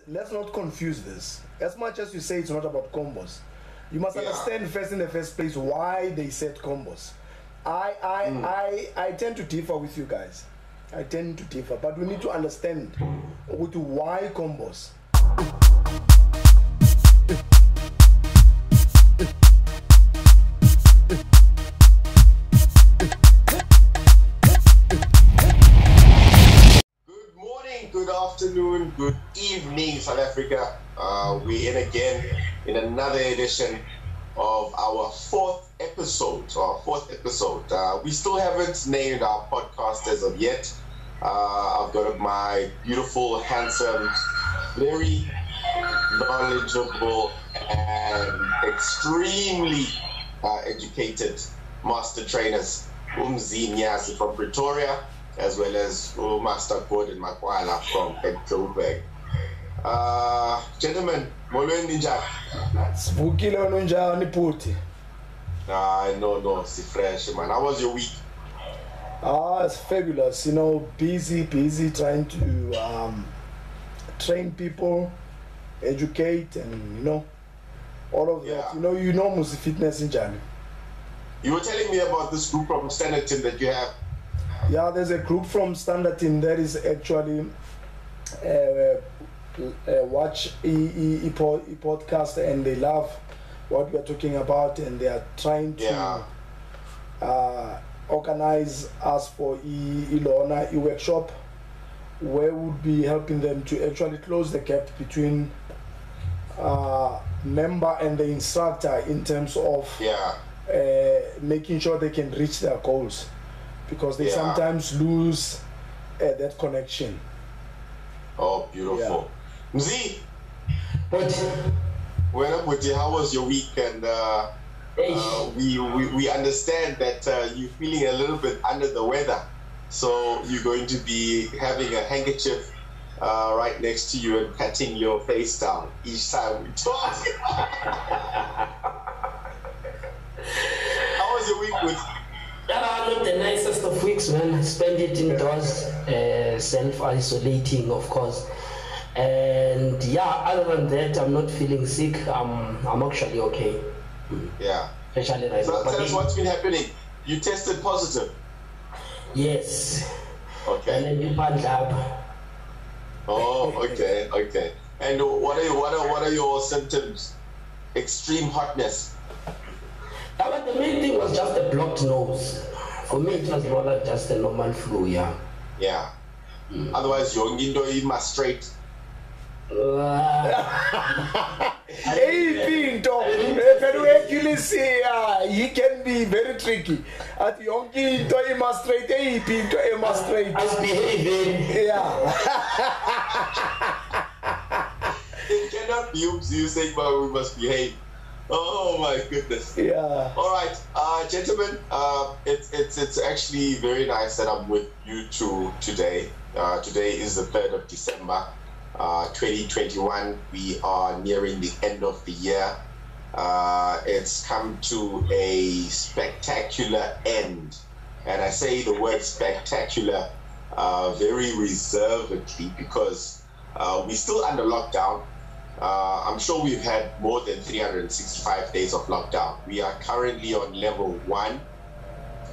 let's not confuse this. As much as you say it's not about combos, you must understand first in the first place why they said combos. I tend to differ with you guys. I tend to differ, but we need to understand with why combos. Good afternoon, good evening, South Africa. We're in again in another edition of our fourth episode. We still haven't named our podcast as of yet. I've got my beautiful, handsome, very knowledgeable, and extremely educated master trainers, Nyasi from Pretoria, as well as Master Gordon Makwala from Joburg. Gentlemen, molweni njani? Sivukile unjani Puti? No, si fresh man. How was your week? It's fabulous. Busy trying to train people, educate, and all of that. Musi fitness in Jani. You were telling me about this group from Standard Team that you have. Yeah, there's a group from Standard Team that is actually watch podcast, and they love what we are talking about, and they are trying to organize us for Ilona workshop, where we'll be helping them to actually close the gap between member and the instructor in terms of making sure they can reach their goals, because they sometimes lose that connection. Oh, beautiful. Mzi, how was your week? And we understand that you're feeling a little bit under the weather, so you're going to be having a handkerchief right next to you and patting your face down each time we talk. How was your week with? Not the nicest of weeks, man. I spent it indoors, self-isolating, of course. And other than that, I'm not feeling sick. I'm actually okay. Yeah. Especially right now. So tell us what's been happening. You tested positive. Yes. Okay. And then you panned up. Oh, okay. And what are your symptoms? Extreme hotness. But the main thing was just a blocked nose. For me, it was rather just a normal flu, Yeah. Otherwise, you're straight. He can be very tricky. At Yonginto straight, As behaving. It cannot be you saying, but we must behave. Oh my goodness. Yeah. All right, gentlemen. It's actually very nice that I'm with you two today. Today is the 3rd of December, 2021. We are nearing the end of the year. It's come to a spectacular end, and I say the word spectacular very reservedly, because we're still under lockdown. I'm sure we've had more than 365 days of lockdown. We are currently on level 1,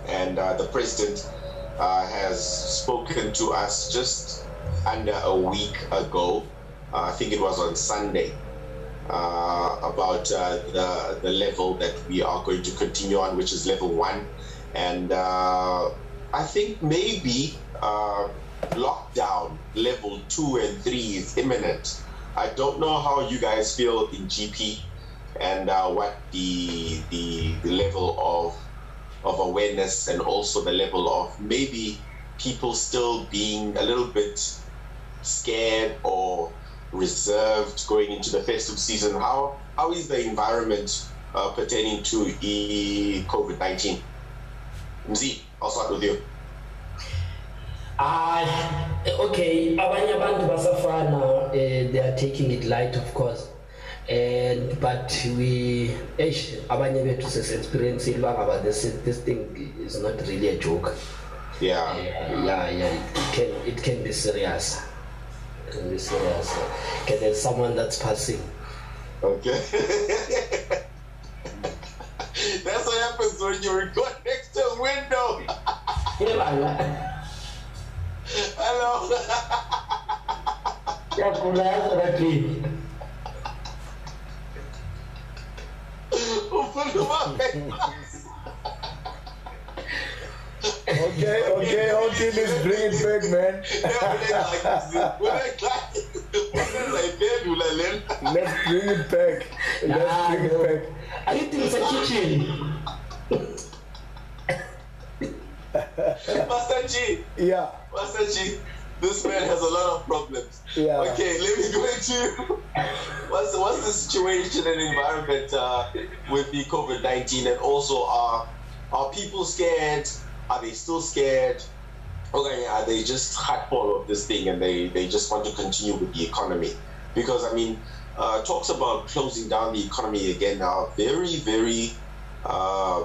and the president has spoken to us just under a week ago. I think it was on Sunday, about the level that we are going to continue on, which is level 1. And I think maybe lockdown level 2 and 3 is imminent. I don't know how you guys feel in GP, and what the level of awareness, and also the level of maybe people still being a little bit scared or reserved going into the festive season. How is the environment pertaining to COVID-19? Mzi, I'll start with you. Okay, abanye abantu basafana, they are taking it light, of course, but we abanye bethu sesi-experiencing about this thing is not really a joke. Yeah. It can be serious. Can be serious. Okay, there's someone that's passing. Okay. That's what happens when you record next to a window. Hello. Okay, let's bring it back, man. Let's bring it back. Let's bring it back. I think it's a kitchen. Master G. Yeah. Master G, this man has a lot of problems. Yeah. Okay, let me go into you. What's the situation and environment with the COVID-19, and also are people scared? Are they still scared? Okay, are they just hardball of this thing and they just want to continue with the economy? Because I mean, talks about closing down the economy again are very, very, I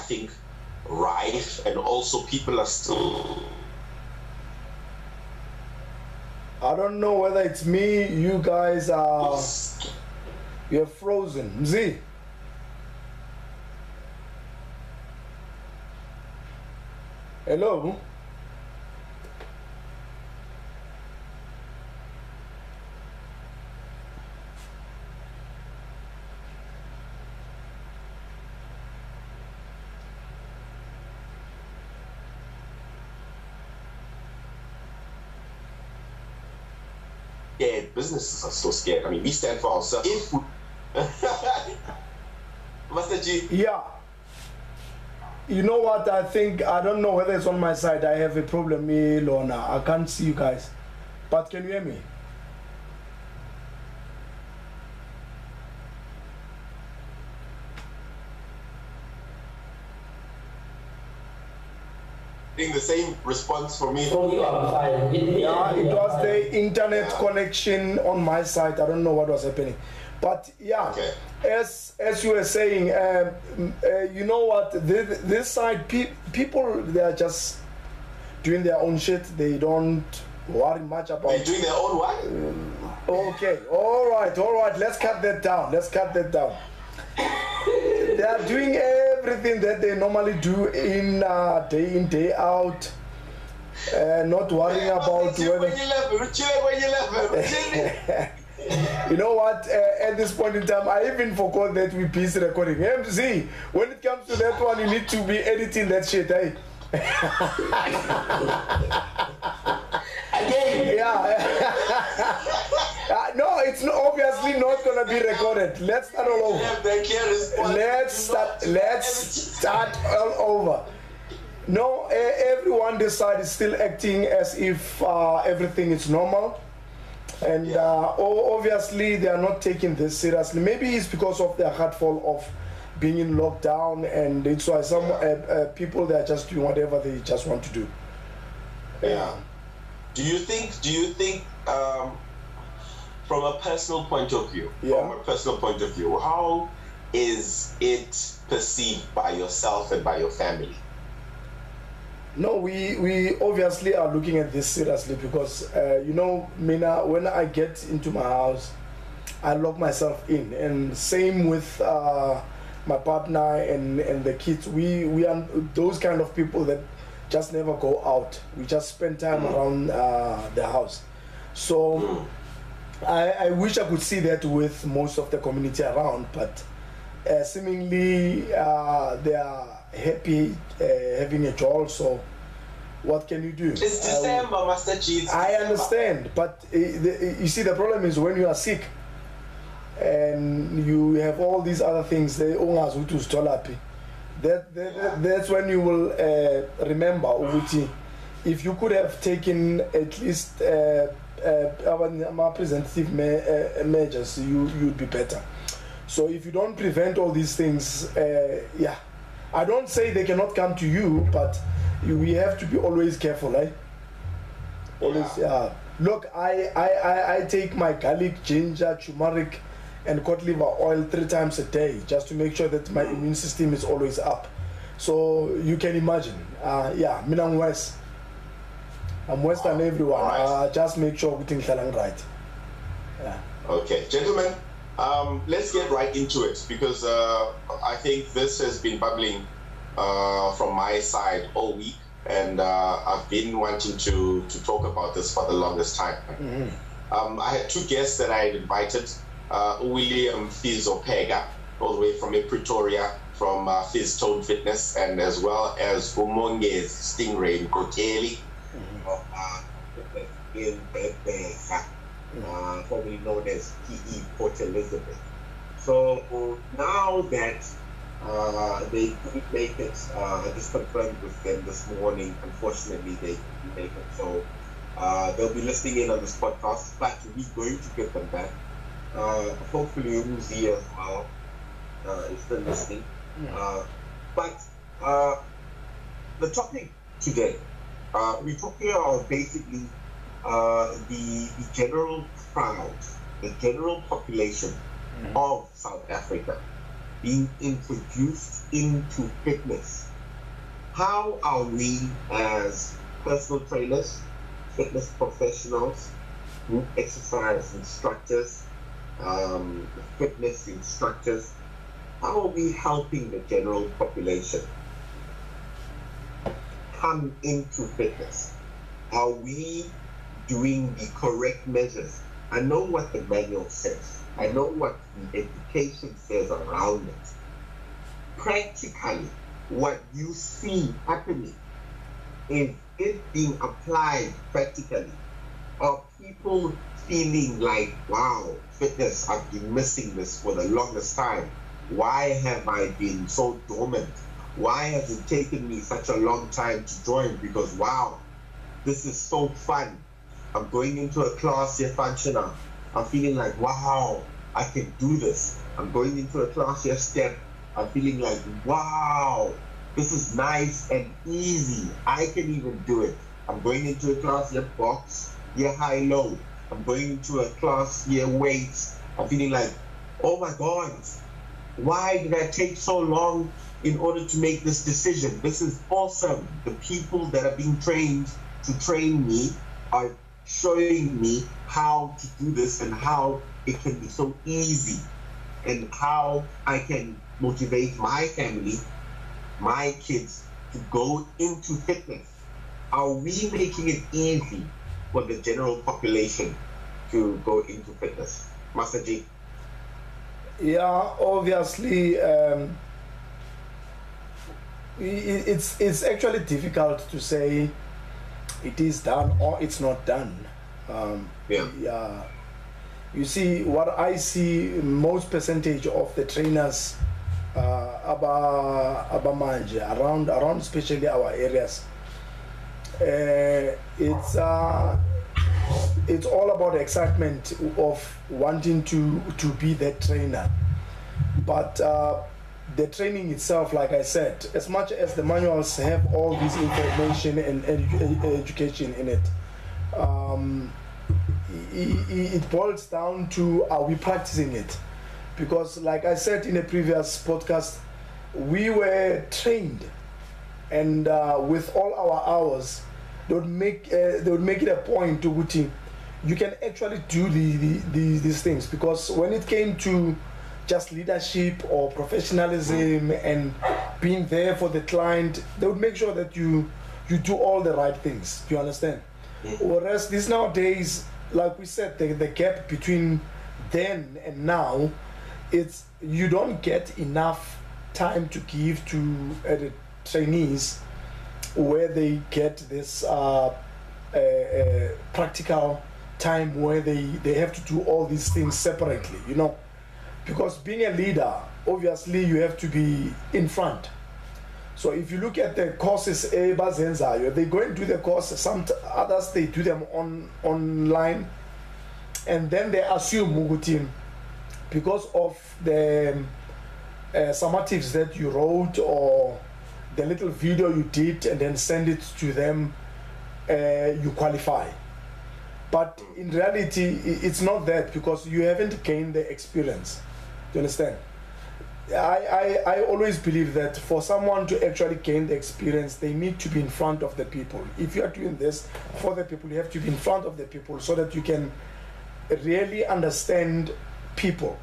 think, rife, and also people are still. I don't know whether it's me, you guys are. You're frozen. Mzi. Hello? Scared. Businesses are so scared. I mean, we stand for ourselves. If we... Master G. Yeah. You know what? I think, I don't know whether it's on my side. I have a problem, me, Lorna. I can't see you guys. But can you hear me? The same response for me. Oh, you are fine. Yeah, it was the internet connection on my side. I don't know what was happening. But yeah, okay. as you were saying, you know what, this side, people, they are just doing their own shit. They don't worry much about. They're doing their own what? Okay, all right, let's cut that down. They are doing everything that they normally do in day out, not worrying about whether. You know what? At this point in time, I even forgot that we piece recording. MC, when it comes to that one, you need to be editing that shit, eh? Again. Yeah. No, it's obviously not gonna be recorded. Let's start all over. Let's start all over. No, everyone this side is still acting as if everything is normal. And obviously they are not taking this seriously. Maybe it's because of their heartful of being in lockdown, and it's why some people, they are just doing whatever they just want to do. Yeah. Do you think from a personal point of view, how is it perceived by yourself and by your family? No, we obviously are looking at this seriously because, you know, Mina, when I get into my house, I lock myself in. And same with my partner and the kids. We are those kind of people that just never go out. We just spend time around the house. So I wish I could see that with most of the community around, but seemingly they are happy having a job. So what can you do? It's December, Master G. I understand, but you see, the problem is when you are sick and you have all these other things, that's when you will remember, Uguti, if you could have taken at least preventive measures, you'd be better. So if you don't prevent all these things, yeah, I don't say they cannot come to you, but we have to be always careful, eh? Always, yeah. Look, I take my garlic, ginger, turmeric, and cod liver oil 3 times a day just to make sure that my immune system is always up. So you can imagine, yeah, Minang West. I'm Western everyone. Right. Just make sure we think right. Yeah. Okay, gentlemen, let's get right into it because I think this has been bubbling from my side all week, and I've been wanting to talk about this for the longest time. Mm-hmm. I had two guests that I had invited, William Fizopega, all the way from Pretoria, from Fizz Tone Fitness, and as well as Umonge's Stingray Nkokeli, in Bethlehem, formerly known as PE Port Elizabeth. So now that they couldn't make it, I just confirmed with them this morning, unfortunately they couldn't make it. So they'll be listening in on this podcast, but we're going to get them back. Hopefully Uzi as well is still listening. But the topic today, we're talking about basically the general crowd, the general population of South Africa being introduced into fitness. How are we as personal trainers, fitness professionals, group exercise instructors, fitness instructors, how are we helping the general population come into fitness? Are we doing the correct measures? I know what the manual says. I know what the education says around it. Practically, what you see happening is it being applied practically. Are people feeling like, wow, fitness, I've been missing this for the longest time. Why have I been so dormant? Why has it taken me such a long time to join? Because, wow, this is so fun. I'm going into a class here, functional. I'm feeling like, wow, I can do this. I'm going into a class here, step. I'm feeling like, wow, this is nice and easy. I can even do it. I'm going into a class here, box, here, high, low. I'm going into a class here, weights. I'm feeling like, oh my God, why did I take so long in order to make this decision? This is awesome. The people that are being trained to train me are showing me how to do this and how it can be so easy and how I can motivate my family, my kids to go into fitness. Are we making it easy for the general population to go into fitness? Master G. Yeah, obviously, it's actually difficult to say it is done or it's not done. Yeah. You see, what I see, most percentage of the trainers around especially our areas, it's all about excitement of wanting to be that trainer. But the training itself, like I said, as much as the manuals have all this information and education in it, it boils down to, are we practicing it? Because like I said in a previous podcast, we were trained, and with all our hours, they would make it a point to Guti. You can actually do these things, because when it came to just leadership or professionalism and being there for the client, they would make sure that you do all the right things. Do you understand? Whereas this nowadays, like we said, the gap between then and now, it's you don't get enough time to give to the trainees where they get this practical time where they have to do all these things separately, you know. Because being a leader, obviously you have to be in front. So if you look at the courses, they go and do the course, some others they do them online, and then they assume Mugutin, because of the summatives that you wrote or the little video you did and then send it to them, you qualify. But in reality, it's not that, because you haven't gained the experience. Do you understand? I always believe that for someone to actually gain the experience, they need to be in front of the people. If you are doing this for the people, you have to be in front of the people so that you can really understand people.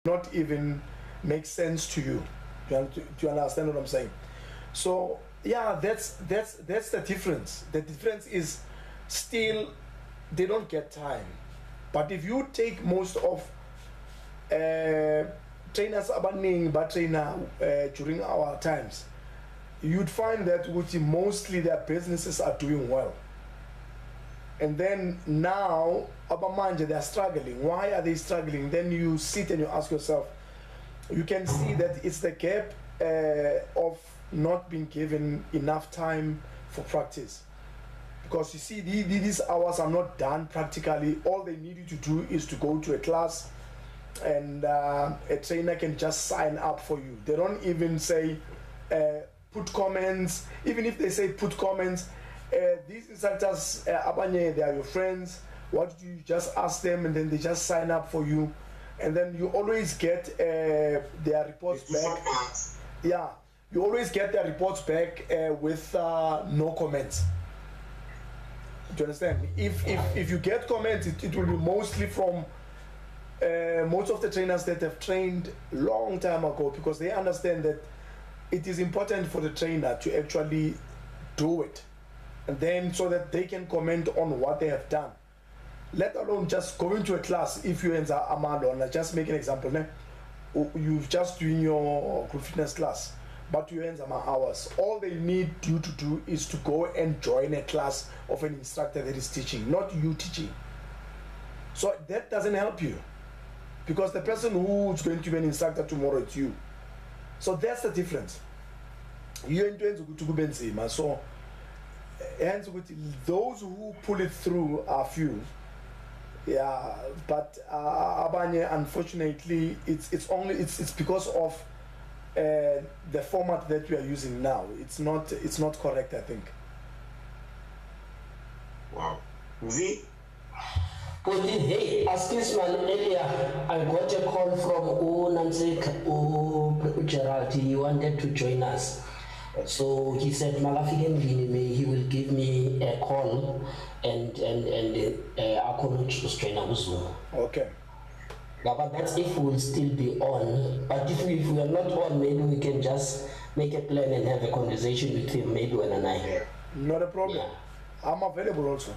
Not even make sense to you. Do you understand what I'm saying? So yeah, that's the difference. The difference is still they don't get time. But if you take most of trainers abaning but trainer during our times, you'd find that mostly their businesses are doing well. And then now abamanje they are struggling. Why are they struggling? Then you sit and you ask yourself, you can see that it's the gap of not being given enough time for practice. Because you see, these hours are not done practically. All they need you to do is to go to a class, and a trainer can just sign up for you. They don't even say put comments. Even if they say put comments, these instructors, abanye, they are your friends. What do you just ask them, and then they just sign up for you, and then you always get their reports back. Yeah, you always get their reports back with no comments. Do you understand? If you get comments, it will be mostly from most of the trainers that have trained long time ago, because they understand that it is important for the trainer to actually do it, and then so that they can comment on what they have done. Let alone just going to a class. If you enter Amado, just make an example, you're just doing your group fitness class, but you enter my hours. All they need you to do is to go and join a class of an instructor that is teaching, not you teaching. So that doesn't help you, because the person who's going to be an instructor tomorrow, it's you. So that's the difference. You're in so hence with those who pull it through are few. Yeah, but abanye, unfortunately, it's because of the format that we are using now. It's not correct, I think. Wow. Z? Hey, as this man earlier, I got a call from Gerald. He wanted to join us. So he said, he will give me a call and Akonuch trainer Zoom. Okay. But that's if we'll still be on. But if we are not on, maybe we can just make a plan and have a conversation with him, maybe when and I. Yeah. Not a problem. Yeah. I'm available also.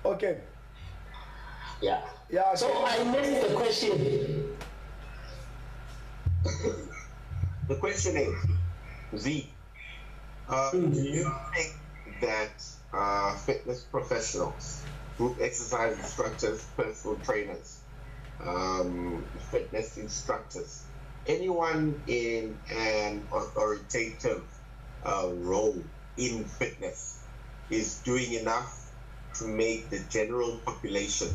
Okay. Yeah. Yeah. Okay. So I missed the question. The question is, Z, do you think that fitness professionals, group exercise instructors, personal trainers, fitness instructors, anyone in an authoritative role in fitness is doing enough to make the general population,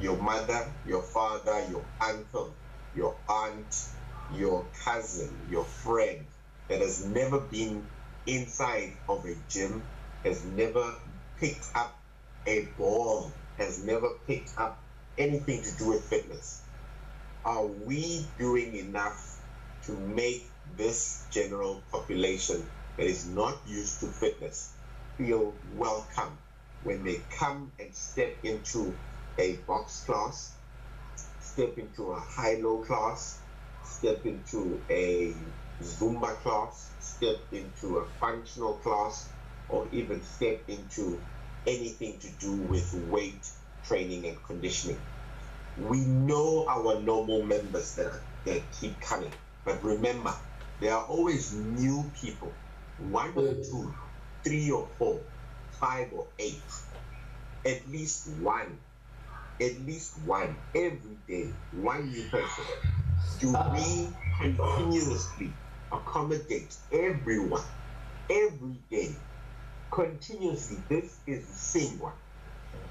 your mother, your father, your uncle, your aunt, your cousin, your friend, that has never been inside of a gym, has never picked up a ball, has never picked up anything to do with fitness? Are we doing enough to make this general population that is not used to fitness feel welcome when they come and step into a box class, step into a high-low class, step into a Zumba class, step into a functional class, or even step into anything to do with weight training and conditioning? We know our normal members that keep coming, but remember, there are always new people, 1 or 2, 3 or 4, 5 or 8, at least one every day, one new person. Do we continuously accommodate everyone every day continuously? This is the same one.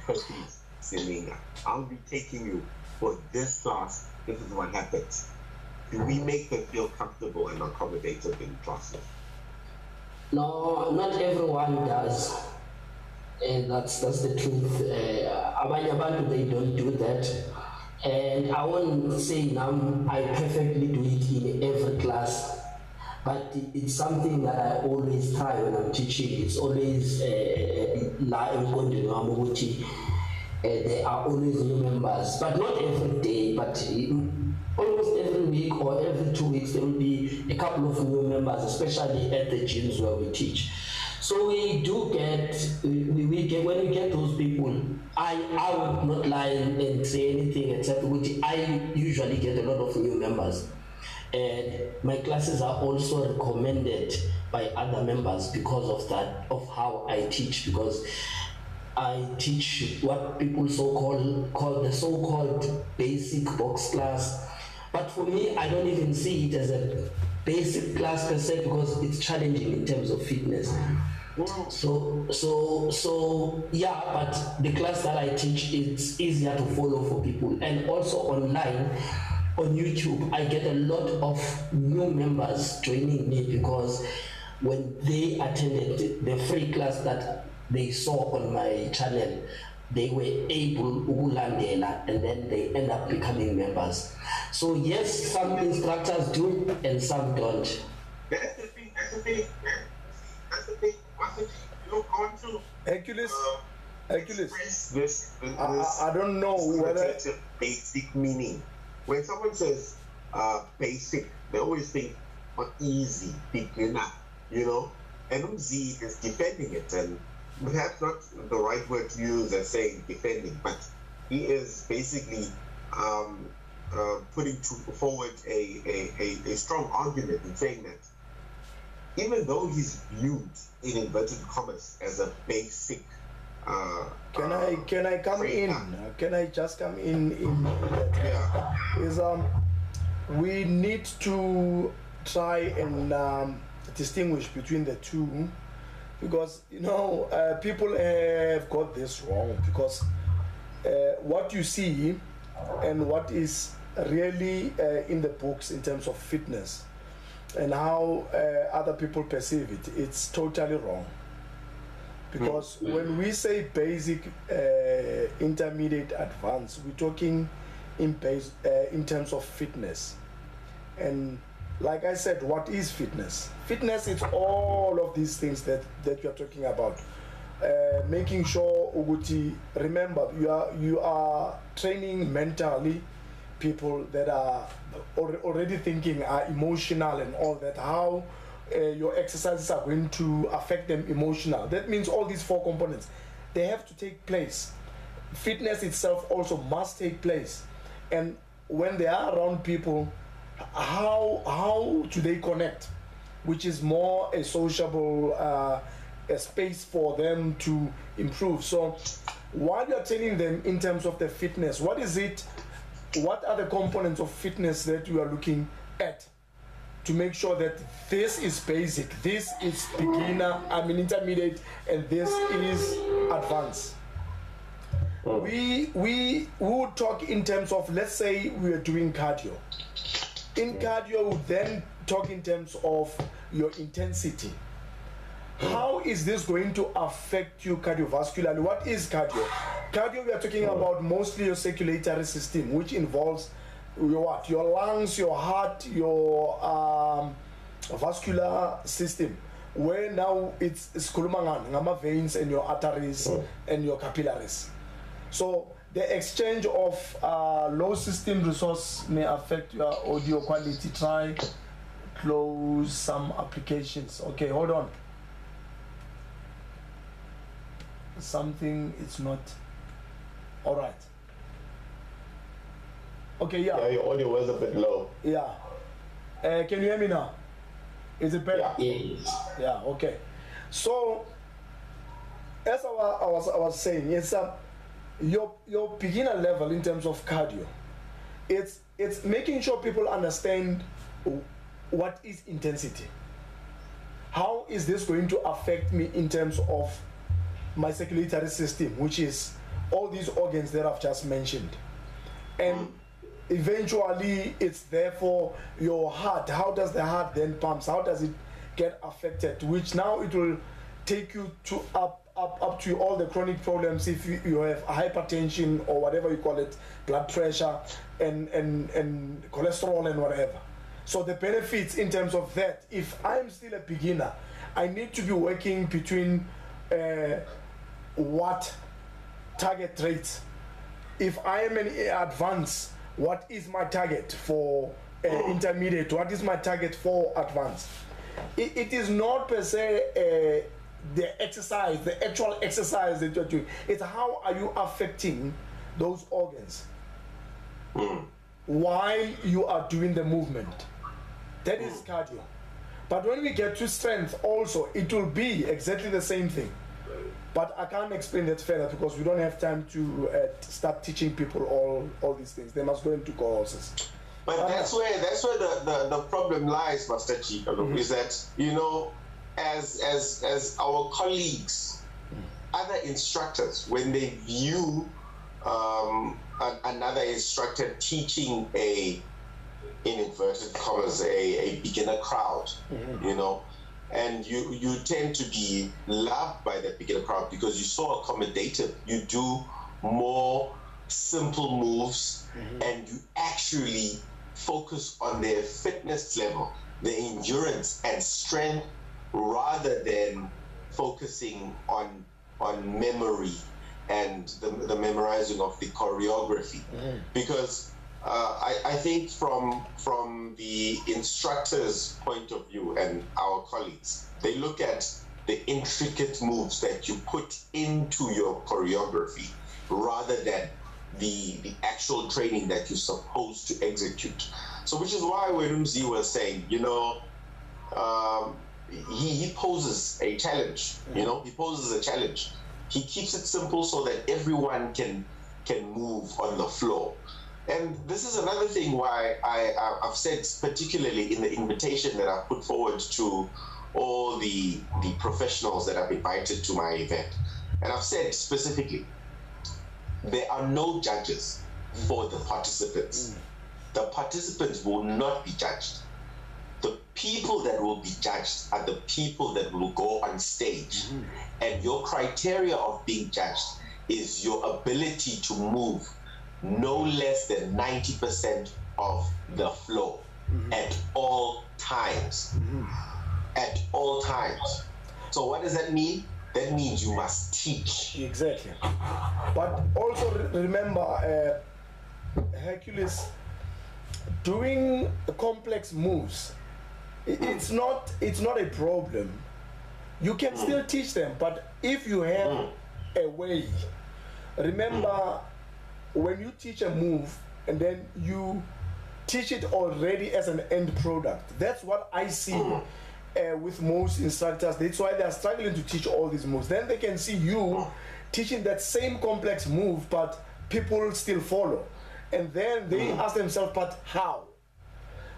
Please, Selena, I'll be taking you for this class. This is what happens. Do we make them feel comfortable and accommodative in classes? No, not everyone does. And that's the truth. Abanye abantu, they don't do that. And I won't say now I perfectly do it in every class, but it's something that I always try when I'm teaching. It's always there are always new members, but not every day, but almost every week or every 2 weeks there will be a couple of new members, especially at the gyms where we teach. So we do get, we get, when we get those people, I would not lie and say anything except which I usually get a lot of new members. And my classes are also recommended by other members because of that, of how I teach, because I teach what people call the so-called basic box class. But for me, I don't even see it as a basic class per se because it's challenging in terms of fitness. So yeah, but the class that I teach, it's easier to follow for people. And also online, on YouTube, I get a lot of new members joining me because when they attended the free class that they saw on my channel, they were able to landela and then they end up becoming members. So yes, some instructors do and some don't. That's the thing. You want to Hercules, this I don't know whether basic meaning. When someone says basic, they always think easy, beginner, and UMZ is defending it, and perhaps not the right word to use as saying defending, but he is basically putting forward a strong argument in saying that even though he's viewed in inverted commas as a basic can I come in? Can I just come in? Yeah. Is we need to try and distinguish between the two, because people have got this wrong, because what you see and what is really in the books in terms of fitness and how other people perceive it, it's totally wrong. Because when we say basic, intermediate, advanced, we're talking in terms of fitness. And like I said, what is fitness? Fitness is all of these things that you're talking about. Making sure, Uguti, remember, you are training mentally people that are already thinking, are emotional and all that, how your exercises are going to affect them emotional. That means all these four components, they have to take place. Fitness itself also must take place. And when they are around people, how do they connect? Which is more a sociable a space for them to improve. So while you're training them in terms of the fitness, what is it? What are the components of fitness that you are looking at to make sure that this is basic, this is beginner, intermediate, and this is advanced? We would talk in terms of, let's say we are doing cardio. In cardio, we then talk in terms of your intensity. How is this going to affect you cardiovascularly? What is cardio? Cardio, we are talking about mostly your circulatory system, which involves your lungs, your heart, your vascular system, where now it's kulumangan, veins and your arteries and your capillaries. So the exchange of low system resource may affect your audio quality. Try close some applications. Okay, hold on. Something, it's not all right. Okay, yeah, your audio was a bit low. Yeah. Can you hear me now? Is it better? Yeah, okay. So as I was saying, it's your beginner level in terms of cardio. It's making sure people understand what is intensity. How is this going to affect me in terms of my circulatory system, which is all these organs that I've just mentioned, and eventually it's therefore your heart. How does the heart then pumps? How does it get affected? Which now it will take you to up up to all the chronic problems. If you have hypertension or whatever you call it, blood pressure and cholesterol and whatever. So the benefits in terms of that, if I'm still a beginner, I need to be working between what target rates. If I am an advanced, what is my target for intermediate? What is my target for advanced? It is not per se the exercise, the actual exercise that you're doing. It's how are you affecting those organs while you are doing the movement. That is cardio. But when we get to strength also, it will be exactly the same thing. But I can't explain that further because we don't have time to start teaching people all these things. They must go into courses. But that's where the problem lies, Master Chief, is that, you know, as our colleagues, other instructors, when they view another instructor teaching in inverted commas, a beginner crowd, you know, and you tend to be loved by that beginner crowd because you're so accommodative. You do more simple moves and you actually focus on their fitness level, their endurance and strength, rather than focusing on memory and the memorizing of the choreography. Because I think from the instructor's point of view and our colleagues, they look at the intricate moves that you put into your choreography rather than the actual training that you're supposed to execute. So which is why when Umzi was saying, you know, he poses a challenge, you know, he poses a challenge. He keeps it simple so that everyone can move on the floor. And this is another thing why I've said, particularly in the invitation that I've put forward to all the professionals that I've invited to my event. And I've said specifically, there are no judges for the participants. The participants will not be judged. The people that will be judged are the people that will go on stage. And your criteria of being judged is your ability to move no less than 90% of the flow at all times. At all times. So what does that mean? That means you must teach. Exactly. But also remember, Hercules, doing complex moves, it's not a problem. You can still teach them, but if you have a way, remember, when you teach a move and then you teach it already as an end product, that's what I see with most instructors. That's why they are struggling to teach all these moves. Then they can see you teaching that same complex move, but people still follow. And then they ask themselves, but how?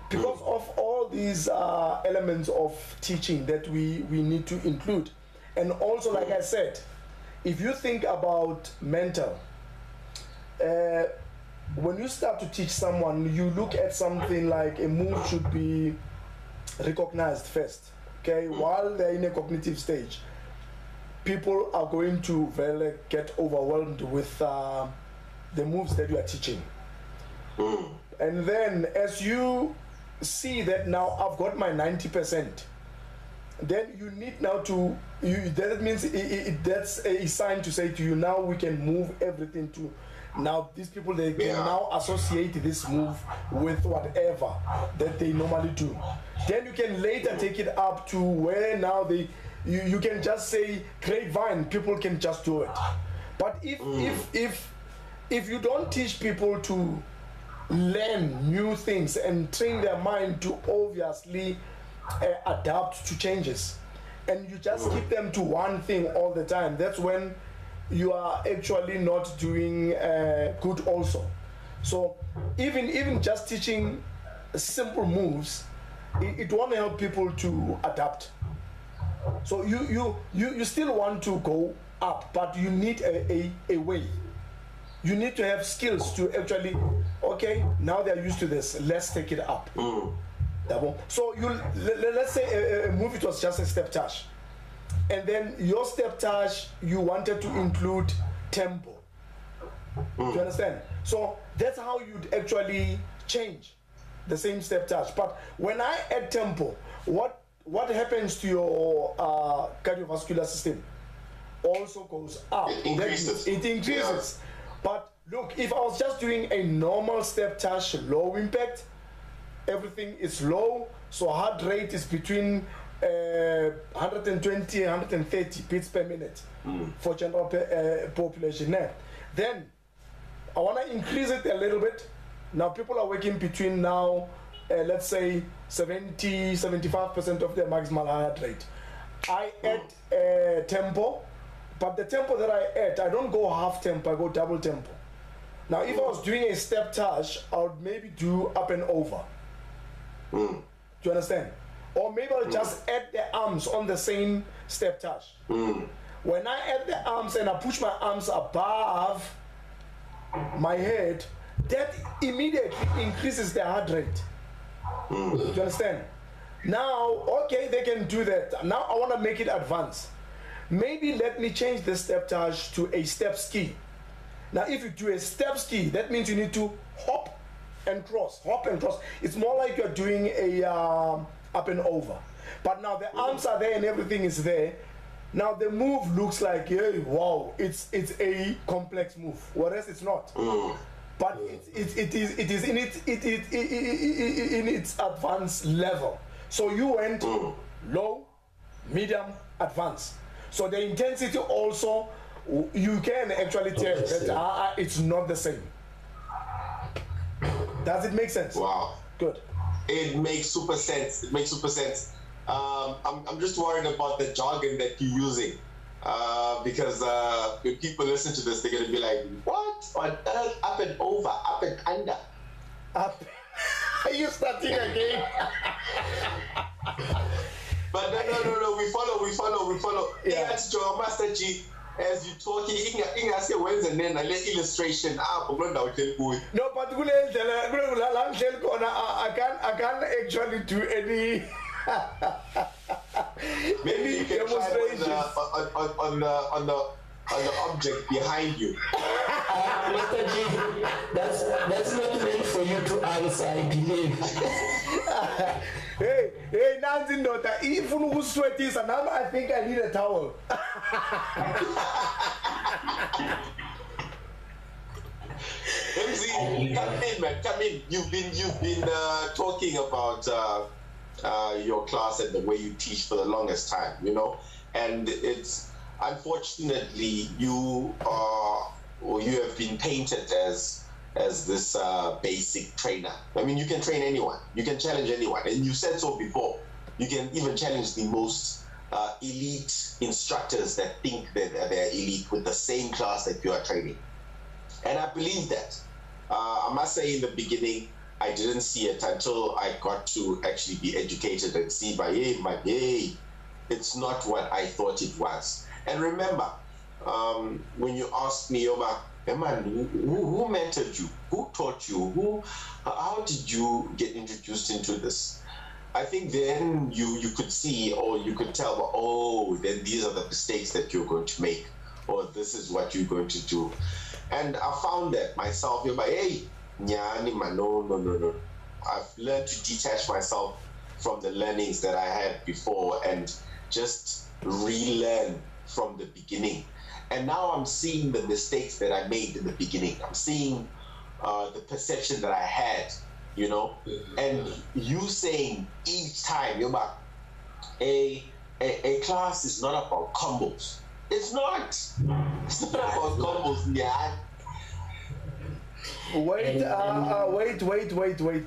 Because of all these elements of teaching that we need to include. And also, like I said, if you think about mental, when you start to teach someone, you look at something like a move should be recognized first, okay? While they're in a cognitive stage, people are going to really get overwhelmed with the moves that you are teaching. And then as you see that now I've got my 90%, then you need now to, that means that's a sign to say to you, now we can move everything to, now these people, they can now associate this move with whatever that they normally do. Then you can later take it up to where now you can just say grapevine, people can just do it. But if you don't teach people to learn new things and train their mind to obviously adapt to changes, and you just keep them to one thing all the time, that's when you are actually not doing good also. So even just teaching simple moves, it won't help people to adapt. So you still want to go up, but you need a way. You need to have skills to actually, okay, now they're used to this, let's take it up. So let's say a move, it was just a step touch. and then your step touch you wanted to include tempo. Do you understand? So that's how you'd actually change the same step touch. But when I add tempo, what happens to your cardiovascular system? Also goes up. It increases. It increases. Yeah. But look, if I was just doing a normal step touch, low impact, everything is low, so heart rate is between 120 and 130 beats per minute for general population. Then I want to increase it a little bit. Now people are working between now, let's say 70-75% of their maximal heart rate. I add tempo, but the tempo that I add, I don't go half tempo, I go double tempo. Now if I was doing a step touch, I would maybe do up and over. Do you understand? Or maybe I'll just add the arms on the same step touch. When I add the arms and I push my arms above my head, that immediately increases the heart rate. Do you understand? Now, okay, they can do that. Now I want to make it advanced. Maybe let me change the step touch to a step ski. Now if you do a step ski, that means you need to hop and cross. It's more like you're doing a up and over. But now the arms are there and everything is there. Now the move looks like, hey, wow, it's a complex move, whereas it's not. But it is in its advanced level. So you went low, medium, advanced. So the intensity also, you can actually tell that it's not the same. Does it make sense? Wow. Good. It makes super sense. I'm just worried about the jargon that you're using. Because when people listen to this, they're going to be like, what on earth? Up and over, up and under. Up. Are you starting again? But no, we follow. Yeah. Master G, as you talking, Inga say when's the name, illustration. No, but I can't actually do any maybe you can try on the object behind you. Mr. G, that's not meant for you to answer, I believe. Hey, Nancy, daughter, even who sweat is, and now I think I need a towel. MC, come in, man. Come in. You've been talking about your class and the way you teach for the longest time, you know, and it's unfortunately you have been painted as this basic trainer. I mean, you can train anyone, you can challenge anyone, and you said so before. You can even challenge the most elite instructors that think that they're elite with the same class that you are training. And I believe that. I must say, in the beginning, I didn't see it until I got to actually be educated and see it's not what I thought it was. And remember, when you asked me, man, who mentored you? Who taught you? How did you get introduced into this? I think then you could see, or you could tell, then these are the mistakes that you're going to make, or this is what you're going to do. And I found that myself, no. I've learned to detach myself from the learnings that I had before and just relearn from the beginning. And now I'm seeing the mistakes that I made in the beginning. I'm seeing the perception that I had, you know. And you saying each time, a class is not about combos. It's not. It's not about combos, yeah. Wait,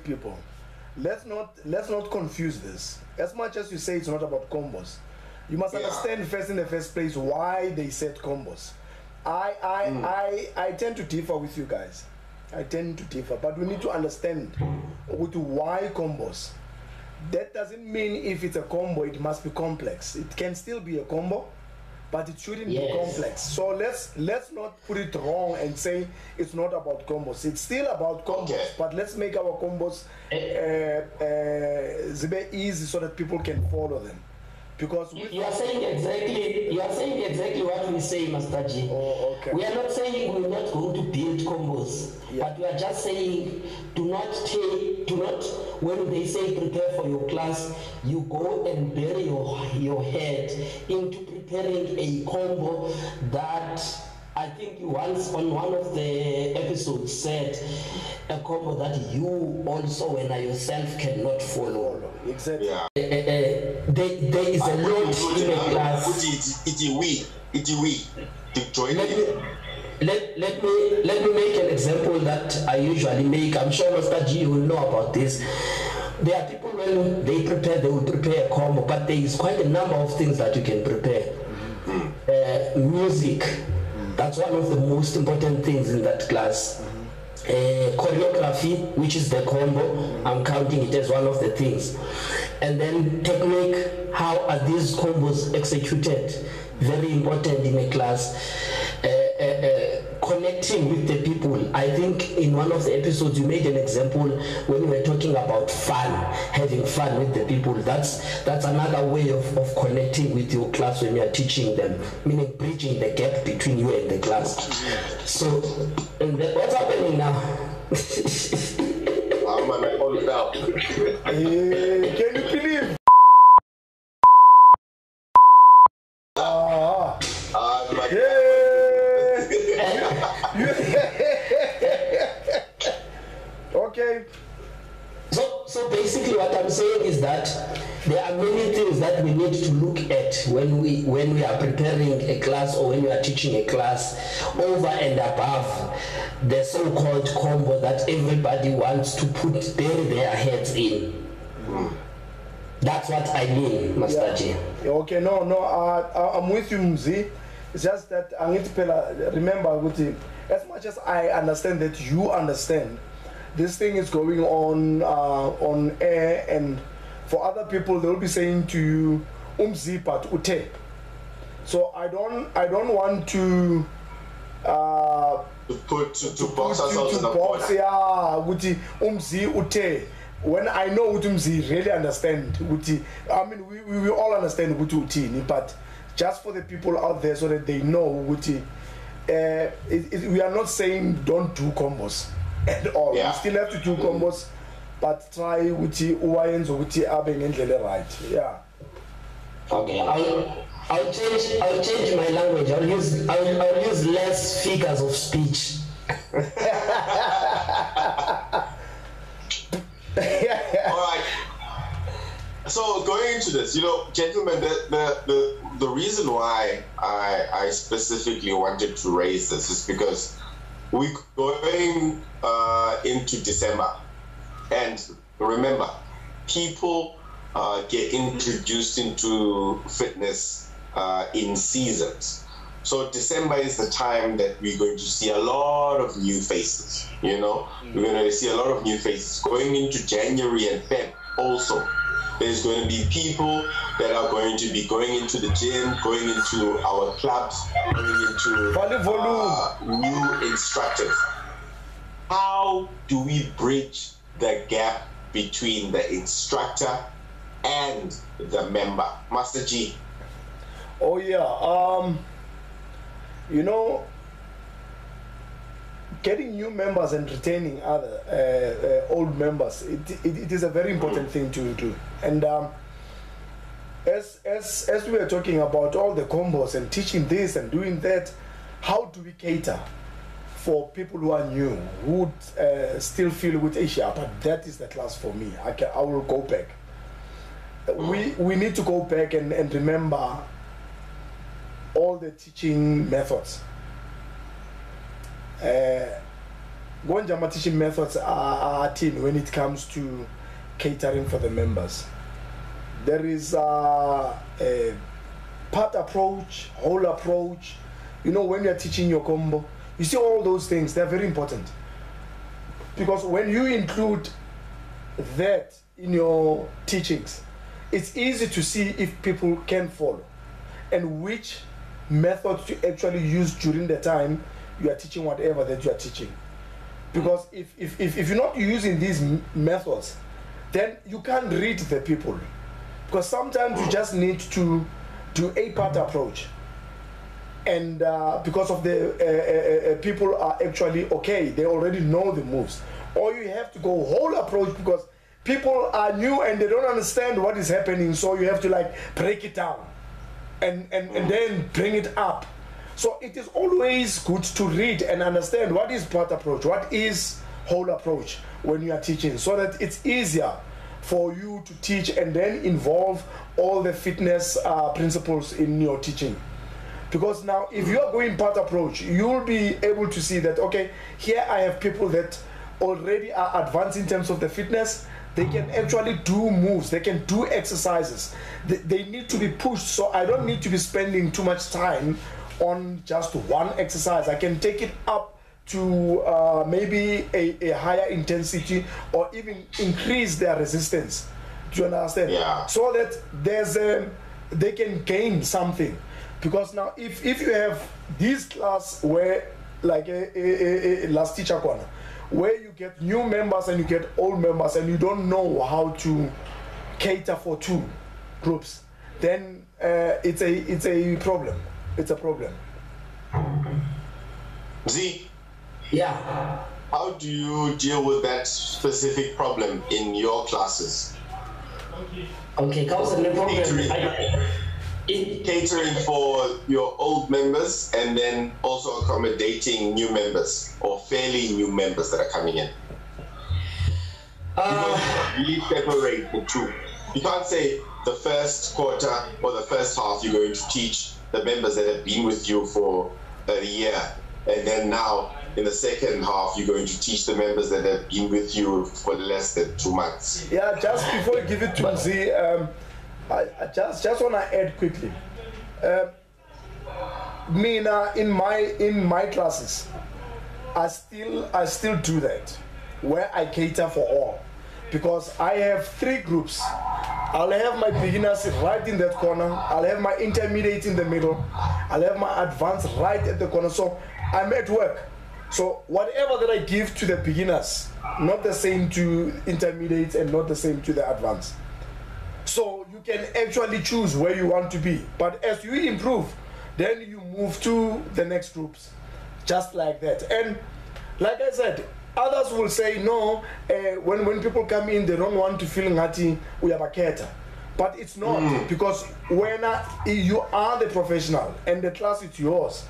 people. Let's not confuse this. As much as you say it's not about combos, you must understand first in the first place why they said combos. I tend to differ with you guys. But we need to understand with why combos. That doesn't mean if it's a combo it must be complex. It can still be a combo, but it shouldn't be complex. So let's not put it wrong and say it's not about combos. It's still about combos, but let's make our combos easy so that people can follow them. Because you are saying exactly what we say, Master G. Oh, okay. We are not saying we're not going to build combos, but we are just saying do not when they say prepare for your class, you go and bury your head into preparing a combo that I think you once on one of the episodes said a combo that you also and yourself cannot follow. Exactly. Yeah. There is a lot in a class. Let me make an example that I usually make. I'm sure Master G will know about this. There are people when they will prepare a combo, but there is quite a number of things that you can prepare. Music, that's one of the most important things in that class. Choreography, which is the combo, I'm counting it as one of the things. And then technique, how are these combos executed? Very important in a class. Connecting with the people. I think in one of the episodes you made an example when you were talking about fun, having fun with the people. That's another way of connecting with your class when you are teaching them, meaning bridging the gap between you and the class. So what's happening now? I'm gonna hold it out. Can you believe? Okay. So basically what I'm saying is that there are many things that we need to look at when we are preparing a class or when we are teaching a class over and above the so-called combo that everybody wants to bury their heads in. That's what I mean, Master G. Okay, no, I'm with you, Mzi. It's just that I need to remember, as much as I understand that you understand, this thing is going on air, and for other people they'll be saying to you, Mzi but ute. So I don't want to box ourselves in a corner. Yeah, Mzi ute. When I know Mzi really understand, I mean we all understand Utini, but just for the people out there so that they know, we are not saying don't do combos at all. Yeah. We still have to do combos, but try uwayenzo abe ngendlela right. Yeah. Okay, I'll change my language. I'll use less figures of speech. All right. So going into this, gentlemen, the reason why I specifically wanted to raise this is because we're going into December, and remember, people get introduced into fitness in seasons. So December is the time that we're going to see a lot of new faces. We're going to see a lot of new faces going into January and Feb. Also, there's going to be people that are going to be going into the gym, going into our clubs, going into new instructors. How do we bridge the gap between the instructor and the member? Master G. Oh yeah, getting new members and retaining other old members, it is a very important thing to do. And as we were talking about all the combos and teaching this and doing that, how do we cater for people who are new, who would still feel with Asia, but that is the class for me, I will go back. We need to go back and remember all the teaching methods. Gonjama teaching methods are thin when it comes to catering for the members. There is a part approach, whole approach. When you're teaching your combo, you see all those things, they're very important. Because when you include that in your teachings, it's easy to see if people can follow and which methods to actually use during the time you are teaching whatever that you are teaching. Because if you're not using these methods, then you can't read the people. because sometimes you just need to do a part approach, and because of the people are actually okay, they already know the moves, or you have to go whole approach because people are new and they don't understand what is happening, so you have to like break it down and then bring it up. So it is always good to read and understand what is part approach, what is whole approach when you are teaching, so that it's easier for you to teach and then involve all the fitness principles in your teaching. Because now if you are going part approach, you will be able to see that, okay, here I have people that already are advanced in terms of the fitness. They can actually do moves, they can do exercises, they need to be pushed, so I don't need to be spending too much time on just one exercise. I can take it up to maybe a higher intensity, or even increase their resistance. Do you understand? Yeah. So that there's they can gain something. Because now if you have this class where like a last teacher corner, where you get new members and you get old members and you don't know how to cater for two groups, then it's a problem. It's a problem. Z, Yeah. how do you deal with that specific problem in your classes? Okay, cause no problem. Catering for your old members and then also accommodating new members or fairly new members that are coming in. You separate the two. You can't say the first quarter or the first half you're going to teach the members that have been with you for a year, and then now in the second half you're going to teach the members that have been with you for less than 2 months. Yeah, just before you give it to Z, I just want to add quickly. Me now in my classes, I still do that, where I cater for all, because I have 3 groups. I'll have my beginners right in that corner. I'll have my intermediate in the middle. I'll have my advanced right at the corner. So I'm at work. So whatever that I give to the beginners, not the same to intermediates and not the same to the advanced. So you can actually choose where you want to be. But as you improve, then you move to the next groups, just like that. And like I said, others will say no, when people come in, they don't want to feel ngati uyabaketa. But it's not, because when you are the professional and the class is yours,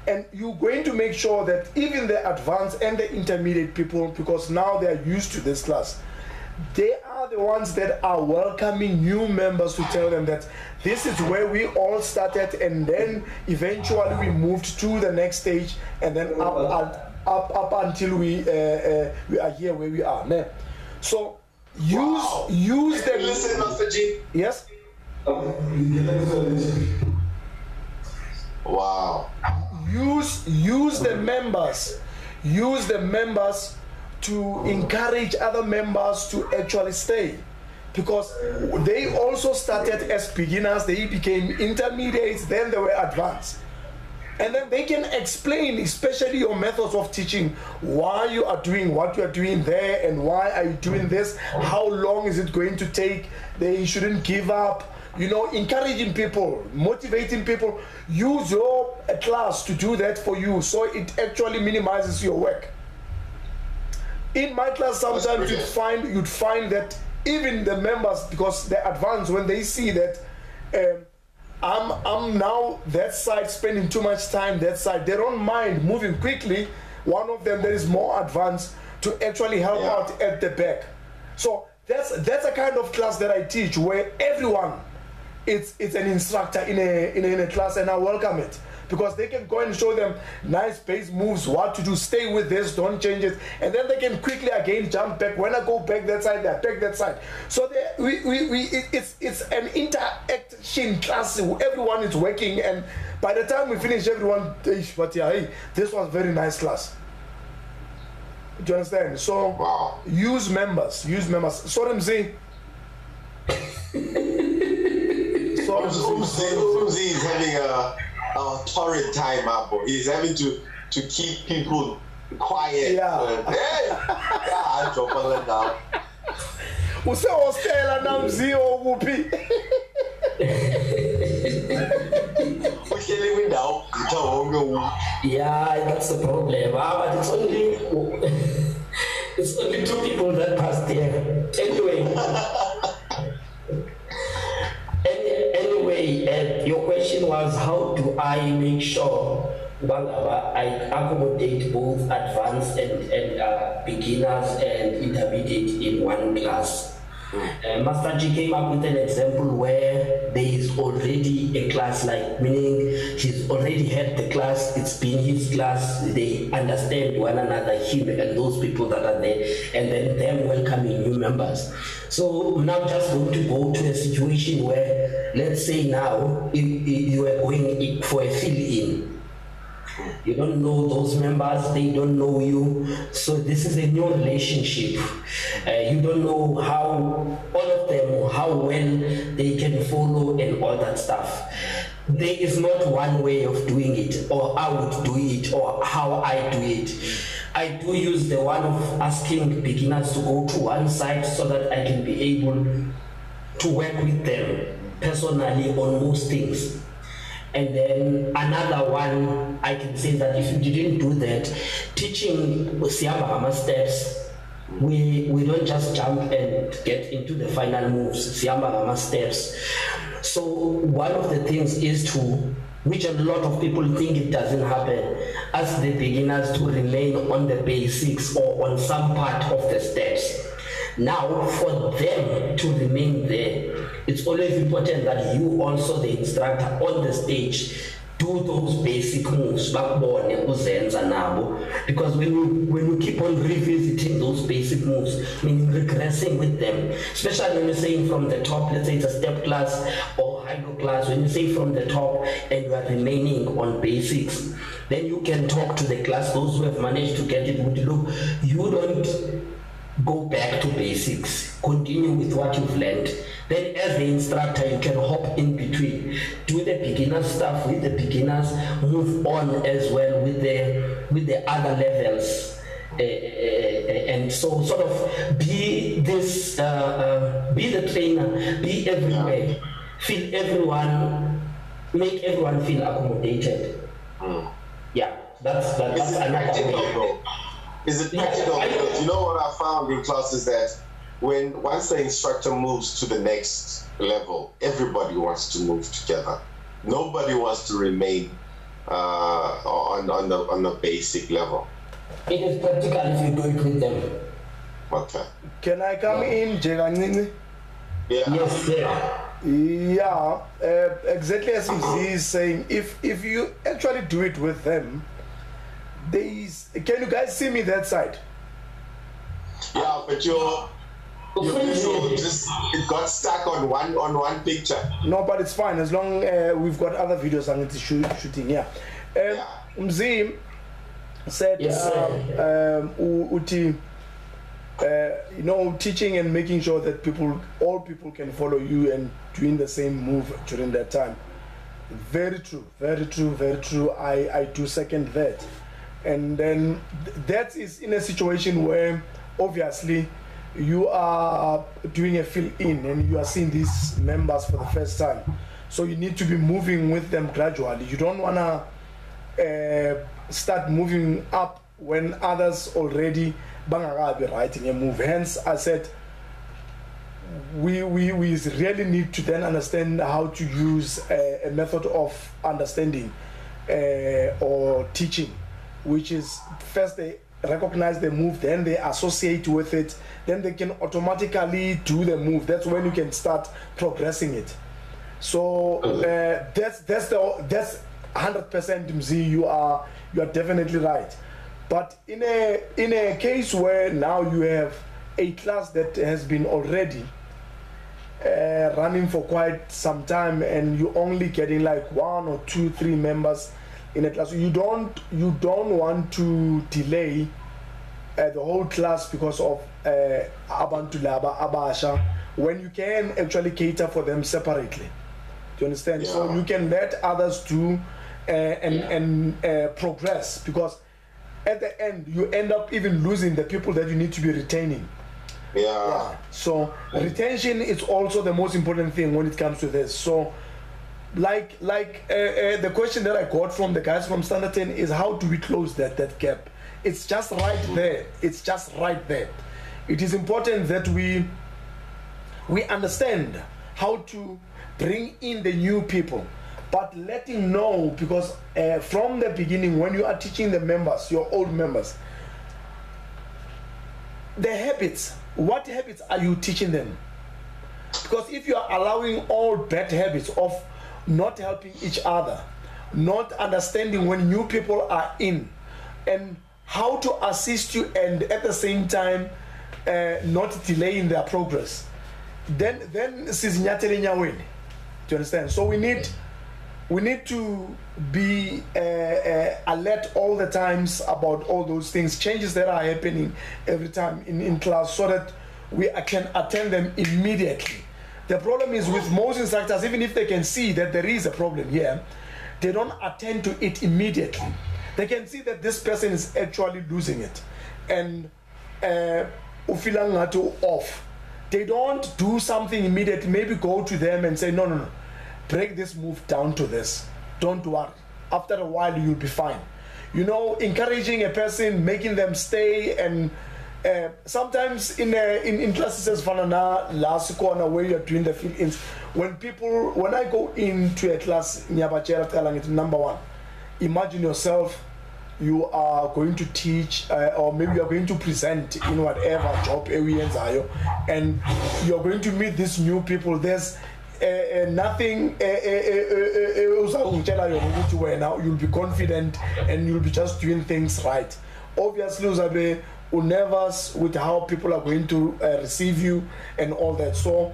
and you're going to make sure that even the advanced and the intermediate people, because now they are used to this class, they are the ones that are welcoming new members to tell them that this is where we all started, and then eventually we moved to the next stage, and then up until we are here where we are. Né? So use them. Listen, Master G. Yes. Wow. Use the members. Use the members to encourage other members to actually stay, because they also started as beginners, they became intermediates, then they were advanced, and then they can explain, especially your methods of teaching, why you are doing what you are doing there, and why are you doing this, how long is it going to take. They shouldn't give up, you know, encouraging people, motivating people. Use your class to do that for you, so it actually minimizes your work. In my class, sometimes you'd find that even the members, because they're advanced, when they see that I'm now that side spending too much time that side, they don't mind moving quickly. One of them that is more advanced to actually help out at the back. So that's a kind of class that I teach, where everyone it's an instructor in a class, and I welcome it, because they can go and show them nice base moves, what to do, stay with this, don't change it, and then they can quickly again jump back. When I go back that side, they back that side. So it's an interaction class. Everyone is working, and by the time we finish, everyone, but yeah, hey, this was very nice class. Do you understand? So use members. So MC. Umzi is having a torrid time up. He's having to keep people quiet. Yeah. I'm dropping it now. Usewostela na mzio upi. Yeah, that's the problem. But it's only it's only 2 people that passed there. Anyway. Anyway, your question was how do I make sure I accommodate both advanced and beginners and intermediate in one class. Master G came up with an example where there is already a class, like meaning he's already had the class, it's been his class, they understand one another, him and those people that are there, and then them welcoming new members. So now just going to go to a situation where, let's say now, if you are going for a fill-in, you don't know those members, they don't know you, so this is a new relationship. You don't know how all of them, how well they can follow and all that stuff. There is not one way of doing it, or I would do it, or how I do it. I do use the one of asking beginners to go to one side so that I can be able to work with them personally on most things. And then another one, I can say that if you didn't do that, teaching Siyama steps, we don't just jump and get into the final moves, Siyama steps. So one of the things is to, which a lot of people think it doesn't happen, ask the beginners to remain on the basics or on some part of the steps. Now, for them to remain there, it's always important that you also, the instructor on the stage, do those basic moves, because when you keep on revisiting those basic moves, meaning regressing with them, especially when you're saying from the top, let's say it's a step class or hydro class, when you say from the top and you are remaining on basics, then you can talk to the class, those who have managed to get it, look, you don't go back to basics, continue with what you've learned. Then as the instructor, you can hop in between, do the beginner stuff with the beginners, move on as well with the other levels, and so sort of be this, be the trainer, be everywhere, feel everyone, make everyone feel accommodated. Yeah, that's another way. Is it practical? Because you know what I found in class is that once the instructor moves to the next level, everybody wants to move together. Nobody wants to remain on the basic level. It is practical if you do it with them. Okay. Can I come in, Jeganini? Yeah. Yes, sir. Yeah, exactly as he is saying. If you actually do it with them, can you guys see me that side? Yeah, but your visual it got stuck on one picture. No, but it's fine as long we've got other videos I'm going to shooting. Yeah. Mzim said, yes, you know, teaching and making sure that all people can follow you and doing the same move during that time. Very true, very true, very true. I do second that. And then that is in a situation where obviously you are doing a fill-in and you are seeing these members for the first time, so you need to be moving with them gradually. You don't want to start moving up when others already be writing a move. Hence I said we really need to then understand how to use a method of understanding or teaching, which is first they recognize the move, then they associate with it, then they can automatically do the move. That's when you can start progressing it. So that's 100% Mzi, you are definitely right. But in a case where now you have a class that has been already running for quite some time and you're only getting like 1 or 2, 3 members in a class, you don't want to delay the whole class because of abantu laba abasha, when you can actually cater for them separately. Do you understand? Yeah. So you can let others do and progress, because at the end you end up even losing the people that you need to be retaining. Yeah. So retention is also the most important thing when it comes to this. So The question that I got from the guys from Standard 10 is, how do we close that gap? It's just right there. It's just right there. It is important that we understand how to bring in the new people, but letting know, because from the beginning, when you are teaching the members, your old members, the habits, what habits are you teaching them? Because if you are allowing all bad habits of not helping each other, not understanding when new people are in, and how to assist you, and at the same time not delaying their progress, then sizinyathele nyaweni. Do you understand? So we need to be alert all the times about all those things, changes that are happening every time in class, so that we can attend them immediately. The problem is with most instructors, even if they can see that there is a problem here, they don't attend to it immediately. They can see that this person is actually losing it, and off. They don't do something immediately. Maybe go to them and say, no, break this move down to this. Don't worry. After a while, you'll be fine. You know, encouraging a person, making them stay, and sometimes in classes as Fanana last corner where you're doing the fill-ins, when I go into a class, number one, imagine yourself, you are going to teach, or maybe you are going to present in whatever job areas are you, and you're going to meet these new people. There's nothing you'll be confident and you'll be just doing things right. Obviously, uzabe nervous with how people are going to receive you and all that. So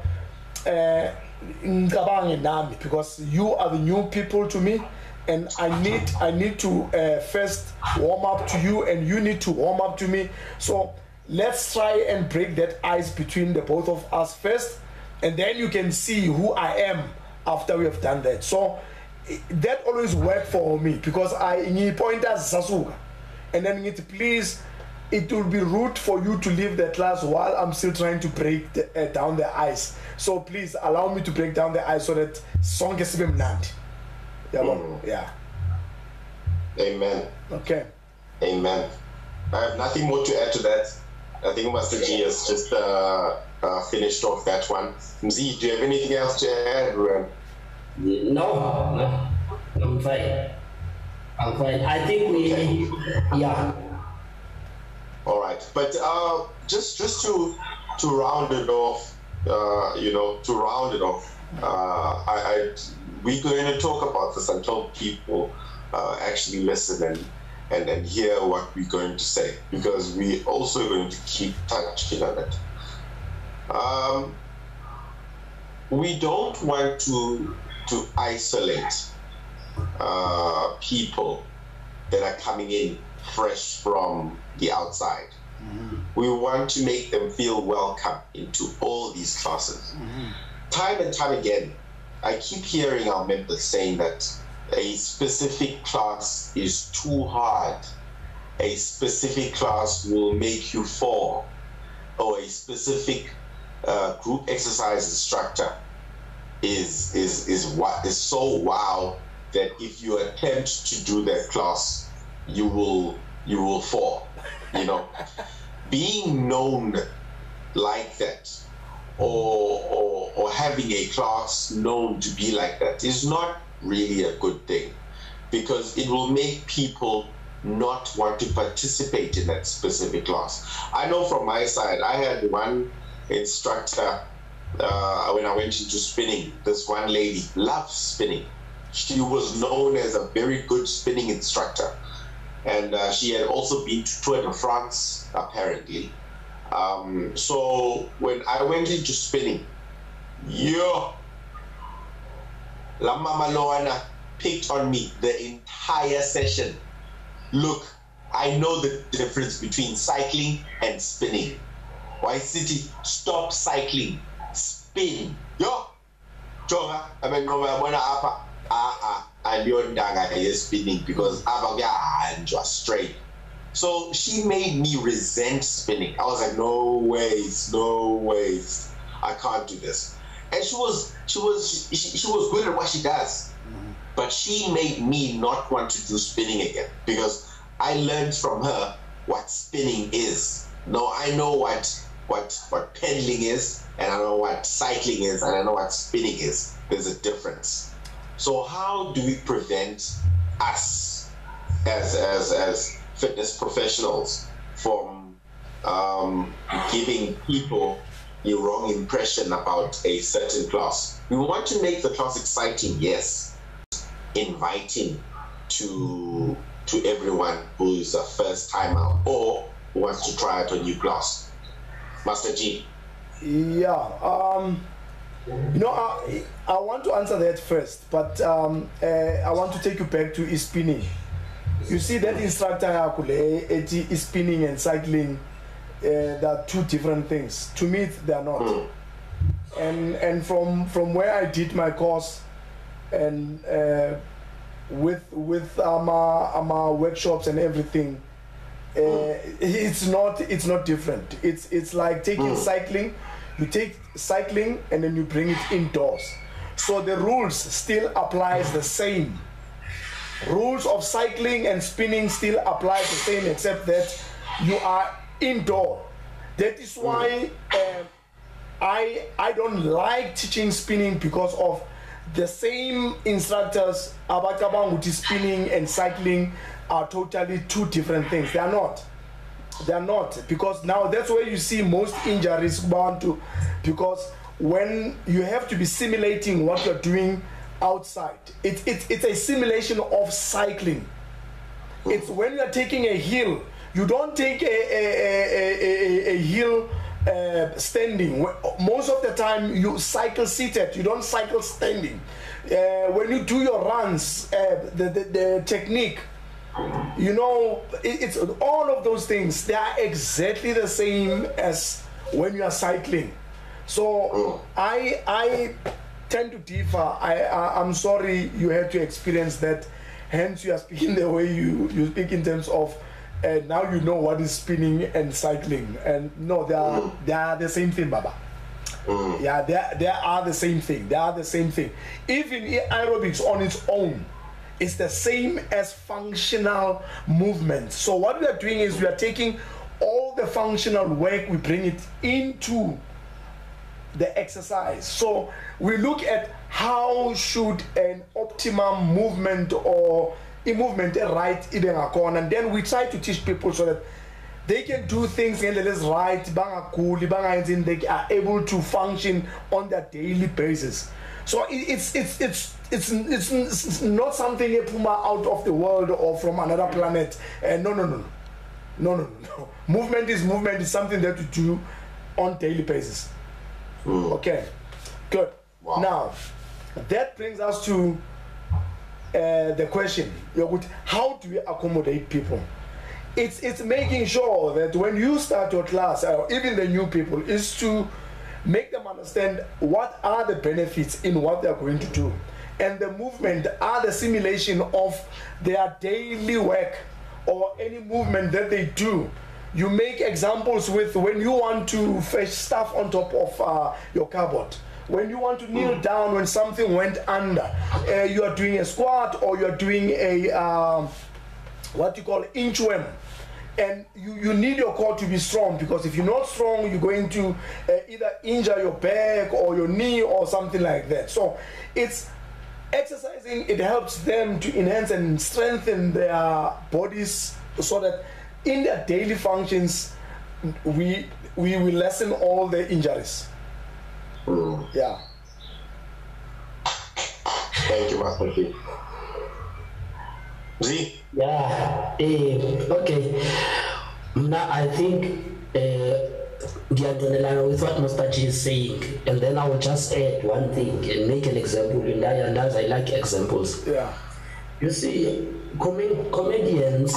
because you are the new people to me, and I need to first warm up to you, and you need to warm up to me. So let's try and break that ice between the both of us first, and then you can see who I am after we have done that. So that always worked for me, because I point as Sasuga, and then please, it will be rude for you to leave the class while I'm still trying to break down the ice. So please allow me to break down the ice so that song is mnandi. Yeah. Amen. Okay. Amen. I have nothing more to add to that. I think Master G has just finished off that one. Mzi, do you have anything else to add? No. I'm fine. I think yeah. All right, but just to round it off, we're going to talk about this until people actually listen and hear what we're going to say, because we're also going to keep touching on it. We don't want to isolate people that are coming in fresh from the outside. Mm-hmm. We want to make them feel welcome into all these classes. Mm-hmm. Time and time again, I keep hearing our members saying that a specific class is too hard, a specific class will make you fall, or a specific group exercise instructor is so wow that if you attempt to do that class, you will fall. Being known like that, or having a class known to be like that, is not really a good thing, because it will make people not want to participate in that specific class. I know from my side, I had one instructor when I went into spinning. This one lady loved spinning. She was known as a very good spinning instructor. And she had also been to Tour de France, apparently. So when I went into spinning, La Mama Loana picked on me the entire session. Look, I know the difference between cycling and spinning. Why City, stop cycling, spin. Jonga, I mean, no, I wanna and you're spinning because and you're straight. So she made me resent spinning. I was like, no ways, I can't do this. and she was good at what she does. But she made me not want to do spinning again because I learned from her what spinning is. Now I know what pedaling is, and I know what cycling is, and I know what spinning is. There's a difference. So how do we prevent us as fitness professionals from giving people the wrong impression about a certain class? We want to make the class exciting, yes, inviting to everyone who's a first timer or who wants to try out a new class. Master G. Yeah, I want to answer that first, but I want to take you back to spinning. You see that instructor is spinning and cycling, they are two different things. To me, they are not. And from where I did my course and with our workshops and everything, it's not different. It's like taking cycling. You take cycling and then you bring it indoors. So the rules still applies the same. Rules of cycling and spinning still applies the same, except that you are indoor. That is why I don't like teaching spinning, because of the same instructors. Abakabanguti spinning and cycling are totally two different things. They are not. They are not, because now that's where you see most injuries bound to, because when you have to be simulating what you're doing outside, it's a simulation of cycling. It's when you are taking a hill, you don't take a hill standing. Most of the time you cycle seated, you don't cycle standing. When you do your runs, the technique, you know, it's all of those things, they are exactly the same as when you are cycling. So I tend to differ. I'm sorry you had to experience that, hence you are speaking the way you speak in terms of now you know what is spinning and cycling. And no, they are the same thing, Baba. Yeah, they are the same thing. They are the same thing. Even aerobics on its own, it's the same as functional movement. So what we are doing is we are taking all the functional work, we bring it into the exercise. So we look at how should an optimum movement or a movement right even occur, and then we try to teach people so that they can do things in the right, they are able to function on their daily basis. So it's not something you puma out of the world or from another planet. No. Movement is movement. Is something that you do on daily basis. Okay, good. Wow. Now that brings us to the question: how do we accommodate people? It's making sure that when you start your class, or even the new people, is to make them understand what are the benefits in what they are going to do, and the movement are the simulation of their daily work or any movement that they do. You make examples with when you want to fetch stuff on top of your cupboard, when you want to kneel down when something went under, you are doing a squat or you are doing a what you call inchworm. And you need your core to be strong, because if you're not strong, you're going to either injure your back or your knee or something like that. So it's exercising, it helps them to enhance and strengthen their bodies so that in their daily functions, we will lessen all the injuries. Yeah. Thank you, Master P. Z? Yeah, okay. Now I think with what Master G is saying, and then I will just add one thing and make an example. And as I like examples. Yeah. You see, comedians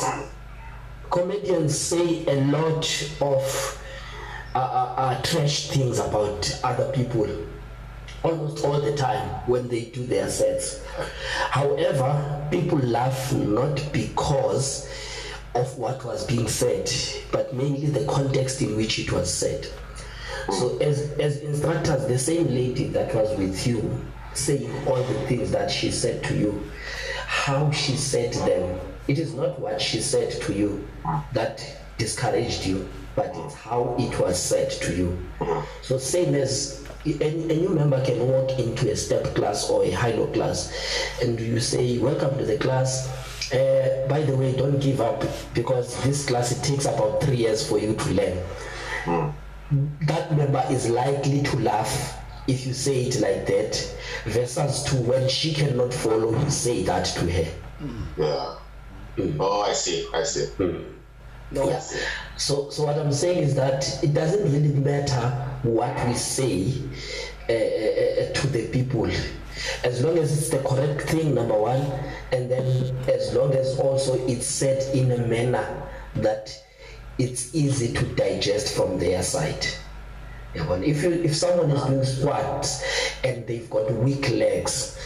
say a lot of trash things about other people almost all the time when they do their sets. However, people laugh not because of what was being said, but mainly the context in which it was said. So as instructors, the same lady that was with you, saying all the things that she said to you, how she said them, it is not what she said to you that discouraged you, but it's how it was said to you. So same as a new member can walk into a step class or a high-low class, and you say, welcome to the class. By the way, don't give up, because this class, it takes about 3 years for you to learn. That member is likely to laugh if you say it like that, versus to when she cannot follow, you say that to her. Yeah. Oh, I see. No. Yeah. So what I'm saying is that it doesn't really matter what we say to the people, as long as it's the correct thing, number one, and then as long as also it's said in a manner that it's easy to digest from their side. If someone is doing squats and they've got weak legs,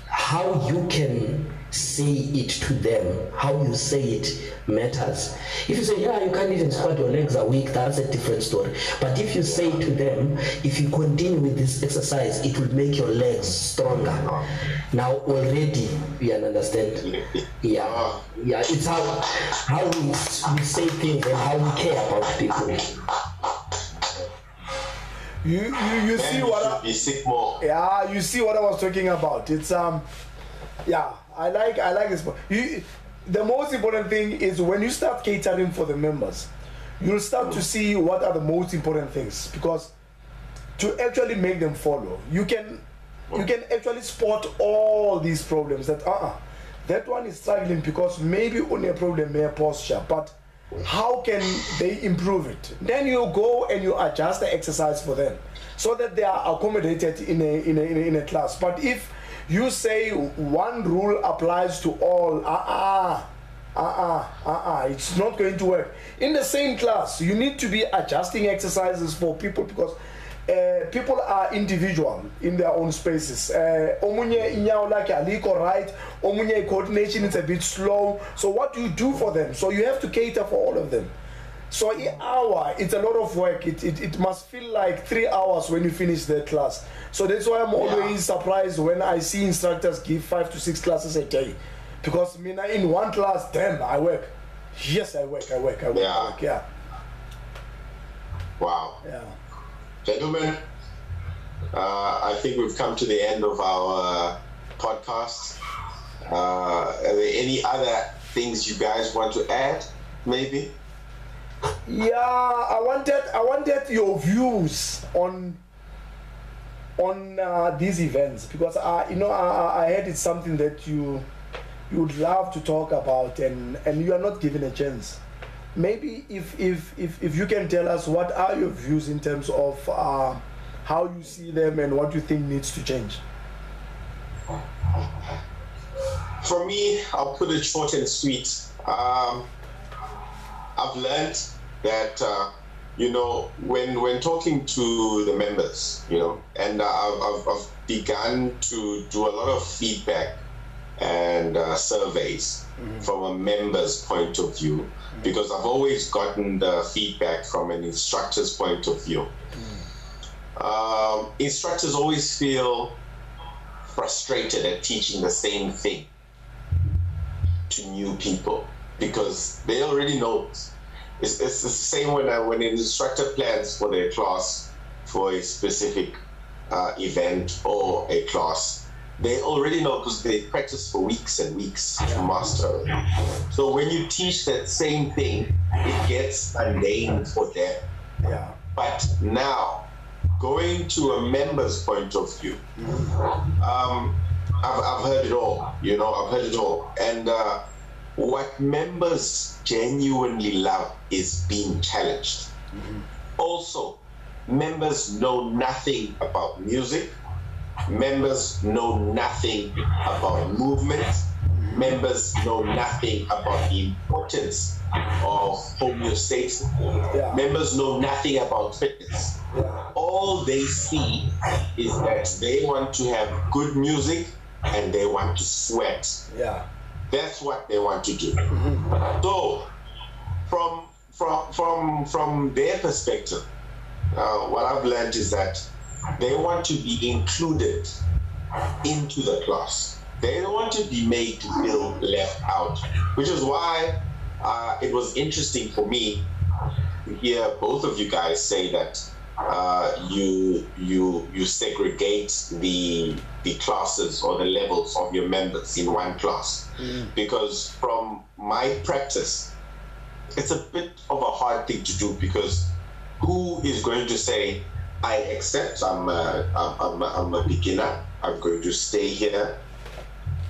how you can say it to them, how you say it matters. If you say, yeah, you can't even squat, your legs are weak, that's a different story. But if you say to them, if you continue with this exercise, it will make your legs stronger. Now already you understand. Yeah, it's how we say things and how we care about people. You see what be sick more. Yeah, you see what I was talking about. It's yeah, I like this. The most important thing is when you start catering for the members, you'll start to see what are the most important things, because to actually make them follow, you can actually spot all these problems that that one is struggling because maybe only a problem mere posture, but how can they improve it? Then you go and you adjust the exercise for them so that they are accommodated in a class. But if you say one rule applies to all, it's not going to work. In the same class, you need to be adjusting exercises for people, because people are individual in their own spaces. Omunye inyawo lakhe aliko right, omunye coordination is a bit slow. So what do you do for them? So you have to cater for all of them. So an hour, it's a lot of work. It must feel like 3 hours when you finish the class. So that's why I'm always surprised when I see instructors give 5 to 6 classes a day. Because in one class, damn, I work. Yes, I work. Yeah. Wow. Yeah. Gentlemen, I think we've come to the end of our podcast. Are there any other things you guys want to add, maybe? Yeah, I wanted your views on these events, because I heard it's something that you would love to talk about, and you are not given a chance. Maybe if you can tell us what are your views in terms of how you see them and what you think needs to change. For me, I'll put it short and sweet. I've learned that when talking to the members, and I've begun to do a lot of feedback and surveys from a member's point of view, because I've always gotten the feedback from an instructor's point of view. Instructors always feel frustrated at teaching the same thing to new people, because they already know. It's the same when an instructor plans for their class for a specific event or a class. They already know, because they practice for weeks and weeks to master it. So when you teach that same thing, it gets mundane for them. Yeah. But now, going to a member's point of view, I've heard it all. I've heard it all. And what members genuinely love is being challenged. Also, members know nothing about music. Members know nothing about movement. Members know nothing about the importance of homeostasis. Yeah. Members know nothing about fitness. Yeah. All they see is that they want to have good music and they want to sweat. Yeah. That's what they want to do. So, from their perspective, what I've learned is that they want to be included into the class. They don't want to be made to feel left out, which is why it was interesting for me to hear both of you guys say that you segregate the classes or the levels of your members in one class. Because from my practice, it's a bit of a hard thing to do, because who is going to say, I accept, I'm a beginner, I'm going to stay here,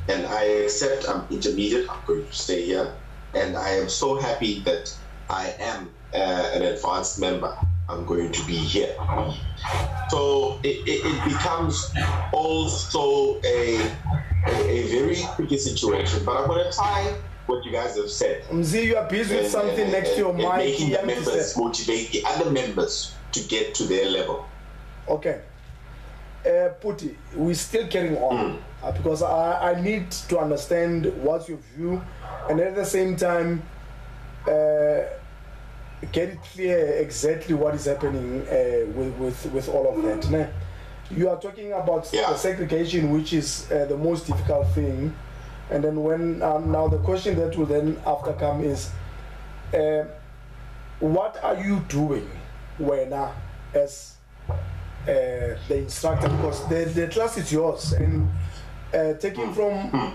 and I accept I'm intermediate, I'm going to stay here, and I am so happy that I am an advanced member, I'm going to be here. So it becomes also a very tricky situation, but I'm going to tie what you guys have said. Mzi, you are busy with something next to your mic. Making the members motivate the other members to get to their level. Okay. Puti, we're still carrying on because I need to understand what's your view, and at the same time get it clear exactly what is happening with all of that. Now, you are talking about the segregation, which is the most difficult thing, and then when now the question that will then after come is what are you doing when as the instructor, because the class is yours, and taking from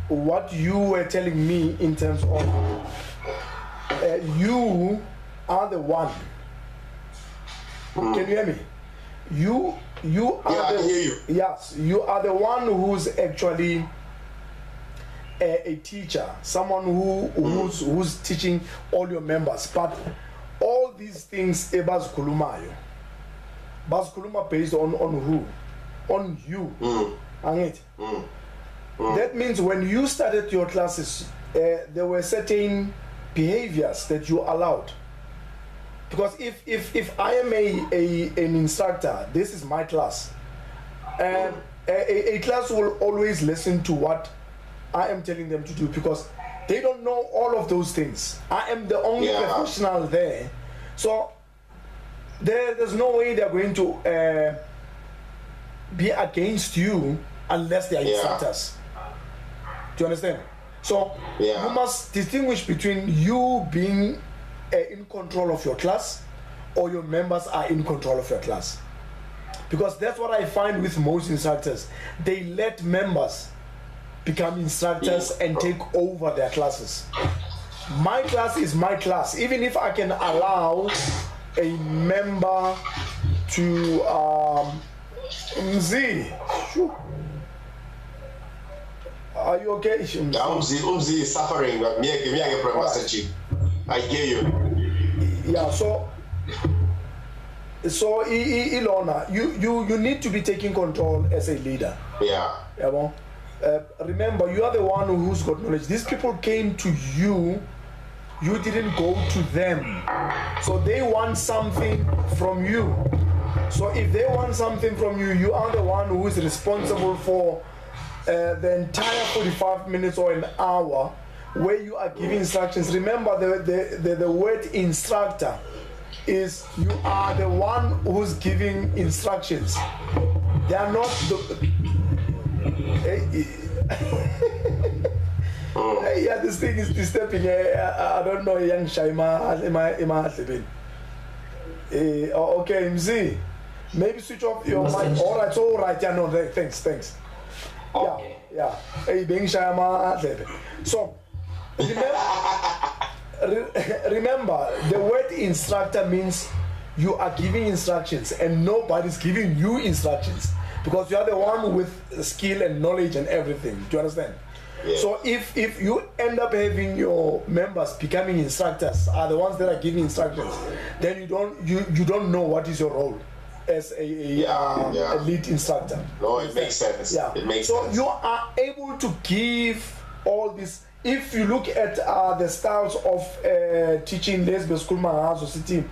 what you were telling me in terms of you are the one. Can you hear me? You are I can hear you. Yes, you are the one who's actually a teacher, someone who's teaching all your members. But all these things bazikulumayo based on who? On you. That means when you started your classes, there were certain behaviors that you allowed. Because if I am an instructor, this is my class, and a class will always listen to what I am telling them to do, because they don't know all of those things. I am the only professional there, so there's no way they're going to be against you unless they are instructors. Do you understand? So you must distinguish between you being in control of your class, or your members are in control of your class. Because that's what I find with most instructors. They let members become instructors and take over their classes. My class is my class. Even if I can allow a member to are you okay? Umzi is suffering, but me I hear you. Yeah, so Ilona, you need to be taking control as a leader. Yeah. Remember, you are the one who's got knowledge. These people came to you, you didn't go to them. So they want something from you. So if they want something from you, you are the one who is responsible for the entire 45 minutes or an hour where you are giving instructions. Remember, the word instructor is you are the one who's giving instructions. They are not the yeah, this thing is disturbing. I don't know, young Shaima. Okay, Mzi, maybe switch off your mic. All right. Yeah, no, thanks. Okay. Yeah. Hey, being Shaima. So remember, the word instructor means you are giving instructions, and nobody's giving you instructions, because you are the one with skill and knowledge and everything. Do you understand? Yeah. So if you end up having your members becoming instructors, are the ones that are giving instructions, then you don't know what is your role as a lead instructor. No, it makes sense. Yeah. It makes sense. So you are able to give all this. If you look at the styles of teaching, lesbian school society,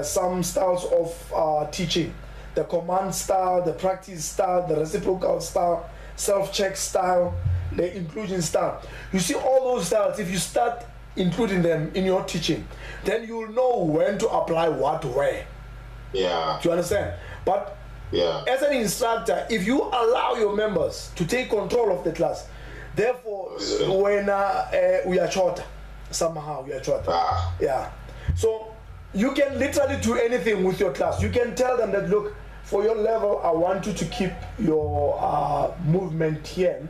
some styles of teaching, the command style, the practice style, the reciprocal style, self-check style, the inclusion style. You see all those styles. If you start including them in your teaching, then you'll know when to apply what where. Yeah. Do you understand? But as an instructor, if you allow your members to take control of the class, therefore, when we are shorter, somehow we are shorter. Yeah. So you can literally do anything with your class. You can tell them that, look, for your level, I want you to keep your movement here.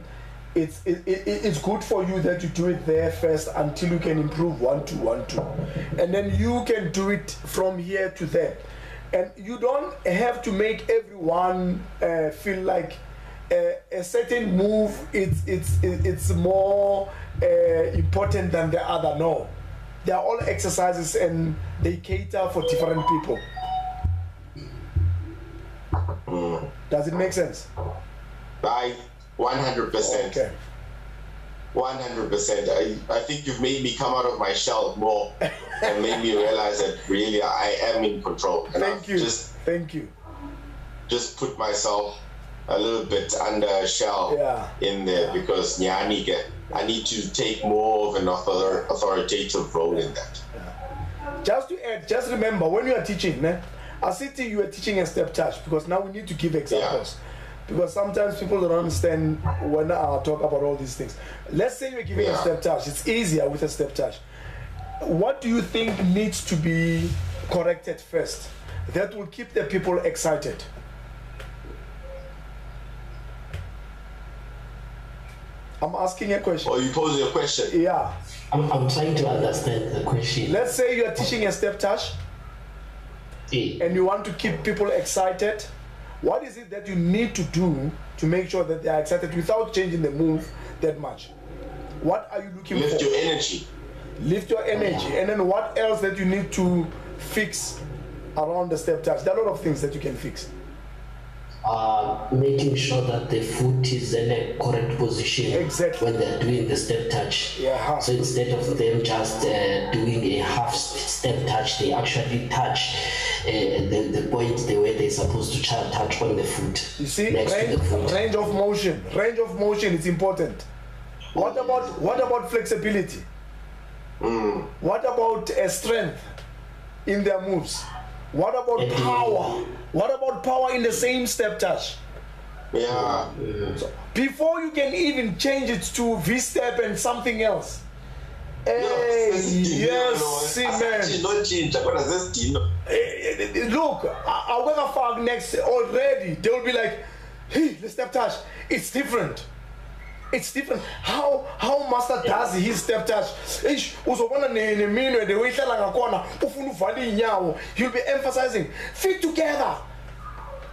It's good for you that you do it there first until you can improve 1 2 1 2, and then you can do it from here to there. And you don't have to make everyone feel like a certain move it's more important than the other. No, they are all exercises and they cater for different people. Does it make sense? Right, 100%. Okay. 100%. I think you've made me come out of my shell more and made me realize that really I am in control. And Thank you. Thank you. Just put myself a little bit under a shell in there because I need to take more of an authoritative role in that. Just to add, just remember when you are teaching, Asiti, you are teaching a step touch, because now we need to give examples. Because sometimes people don't understand when I talk about all these things. Let's say you're giving a step touch. It's easier with a step touch. What do you think needs to be corrected first that will keep the people excited? I'm asking a question. Oh, you pose a question? Yeah. I'm trying to understand the question. Let's say you are teaching a step touch and you want to keep people excited. What is it that you need to do to make sure that they are excited without changing the move that much? What are you looking for? Lift your energy. Lift your energy. And then what else that you need to fix around the step touch? There are a lot of things that you can fix. Making sure that the foot is in a correct position when they're doing the step touch. So instead of them just doing a half step touch, they actually touch the point the way they're supposed to touch on the foot. You see, next to the foot. Range of motion. Range of motion is important. What about flexibility? What about strength in their moves? What about power? What about power in the same step touch? So before you can even change it to V-step and something else. Yes, see, man. Look, I'm gonna fuck next already. They will be like, hey, the step touch, it's different. It's different. How master does his step touch? He'll be emphasizing feet together,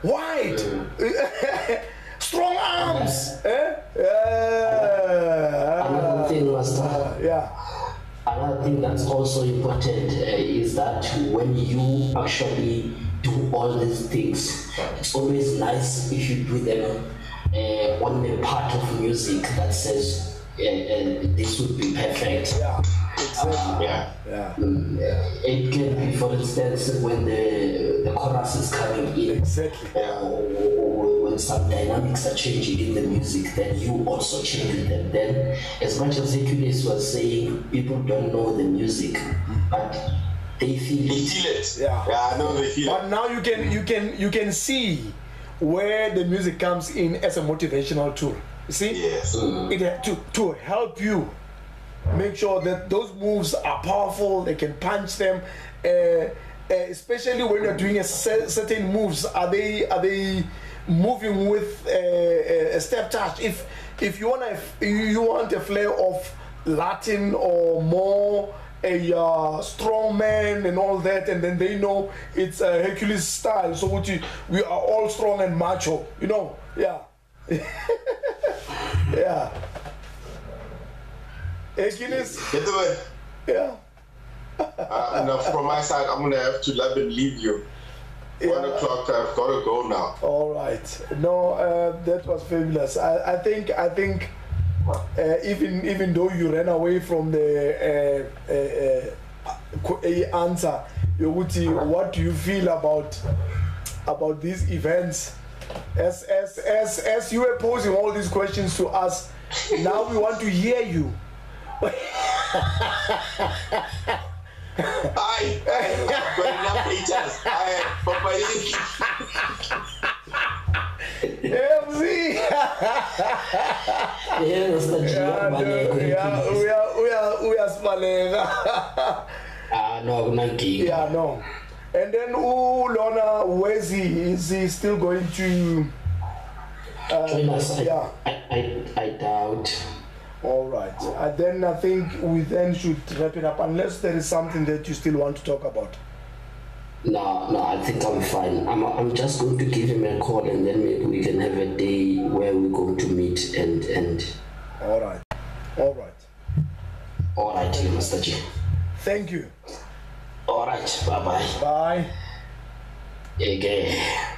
wide, strong arms. Another thing, Master. Another thing that's also important is that when you actually do all these things, it's always nice if you do them on a part of music that says this would be perfect. It can be, for instance, when the chorus is coming in, or when some dynamics are changing in the music, then you also change them. Then, as much as Hercules was saying, people don't know the music, but they feel it. I know they feel it. But now you can see where the music comes in as a motivational tool. You see? Yes. To help you make sure that those moves are powerful, they can punch them, especially when you're doing certain moves. Are they moving with a step touch? If you want a flair of Latin or more a strong man and all that, and then they know it's a Hercules style, so we are all strong and macho, Hercules. Now from my side, I'm gonna have to love and leave you. 1 o'clock, I've got to go now. All right. No, that was fabulous. I think even though you ran away from the answer, what do you feel about these events? As you were posing all these questions to us, now we want to hear you. I've got enough haters. MC. Yes, the we are smalenga. No, kunankinga. Yeah, no. And then Lona, where's he? Is he still going to join us? Yeah. I doubt. All right. Then I think we then should wrap it up, unless there is something that you still want to talk about. No, I think I'm fine. I'm just going to give him a call, and then maybe we can have a day where we're going to meet and. All right. All right, Mr. G. Thank you. All right. Bye. Bye. Okay.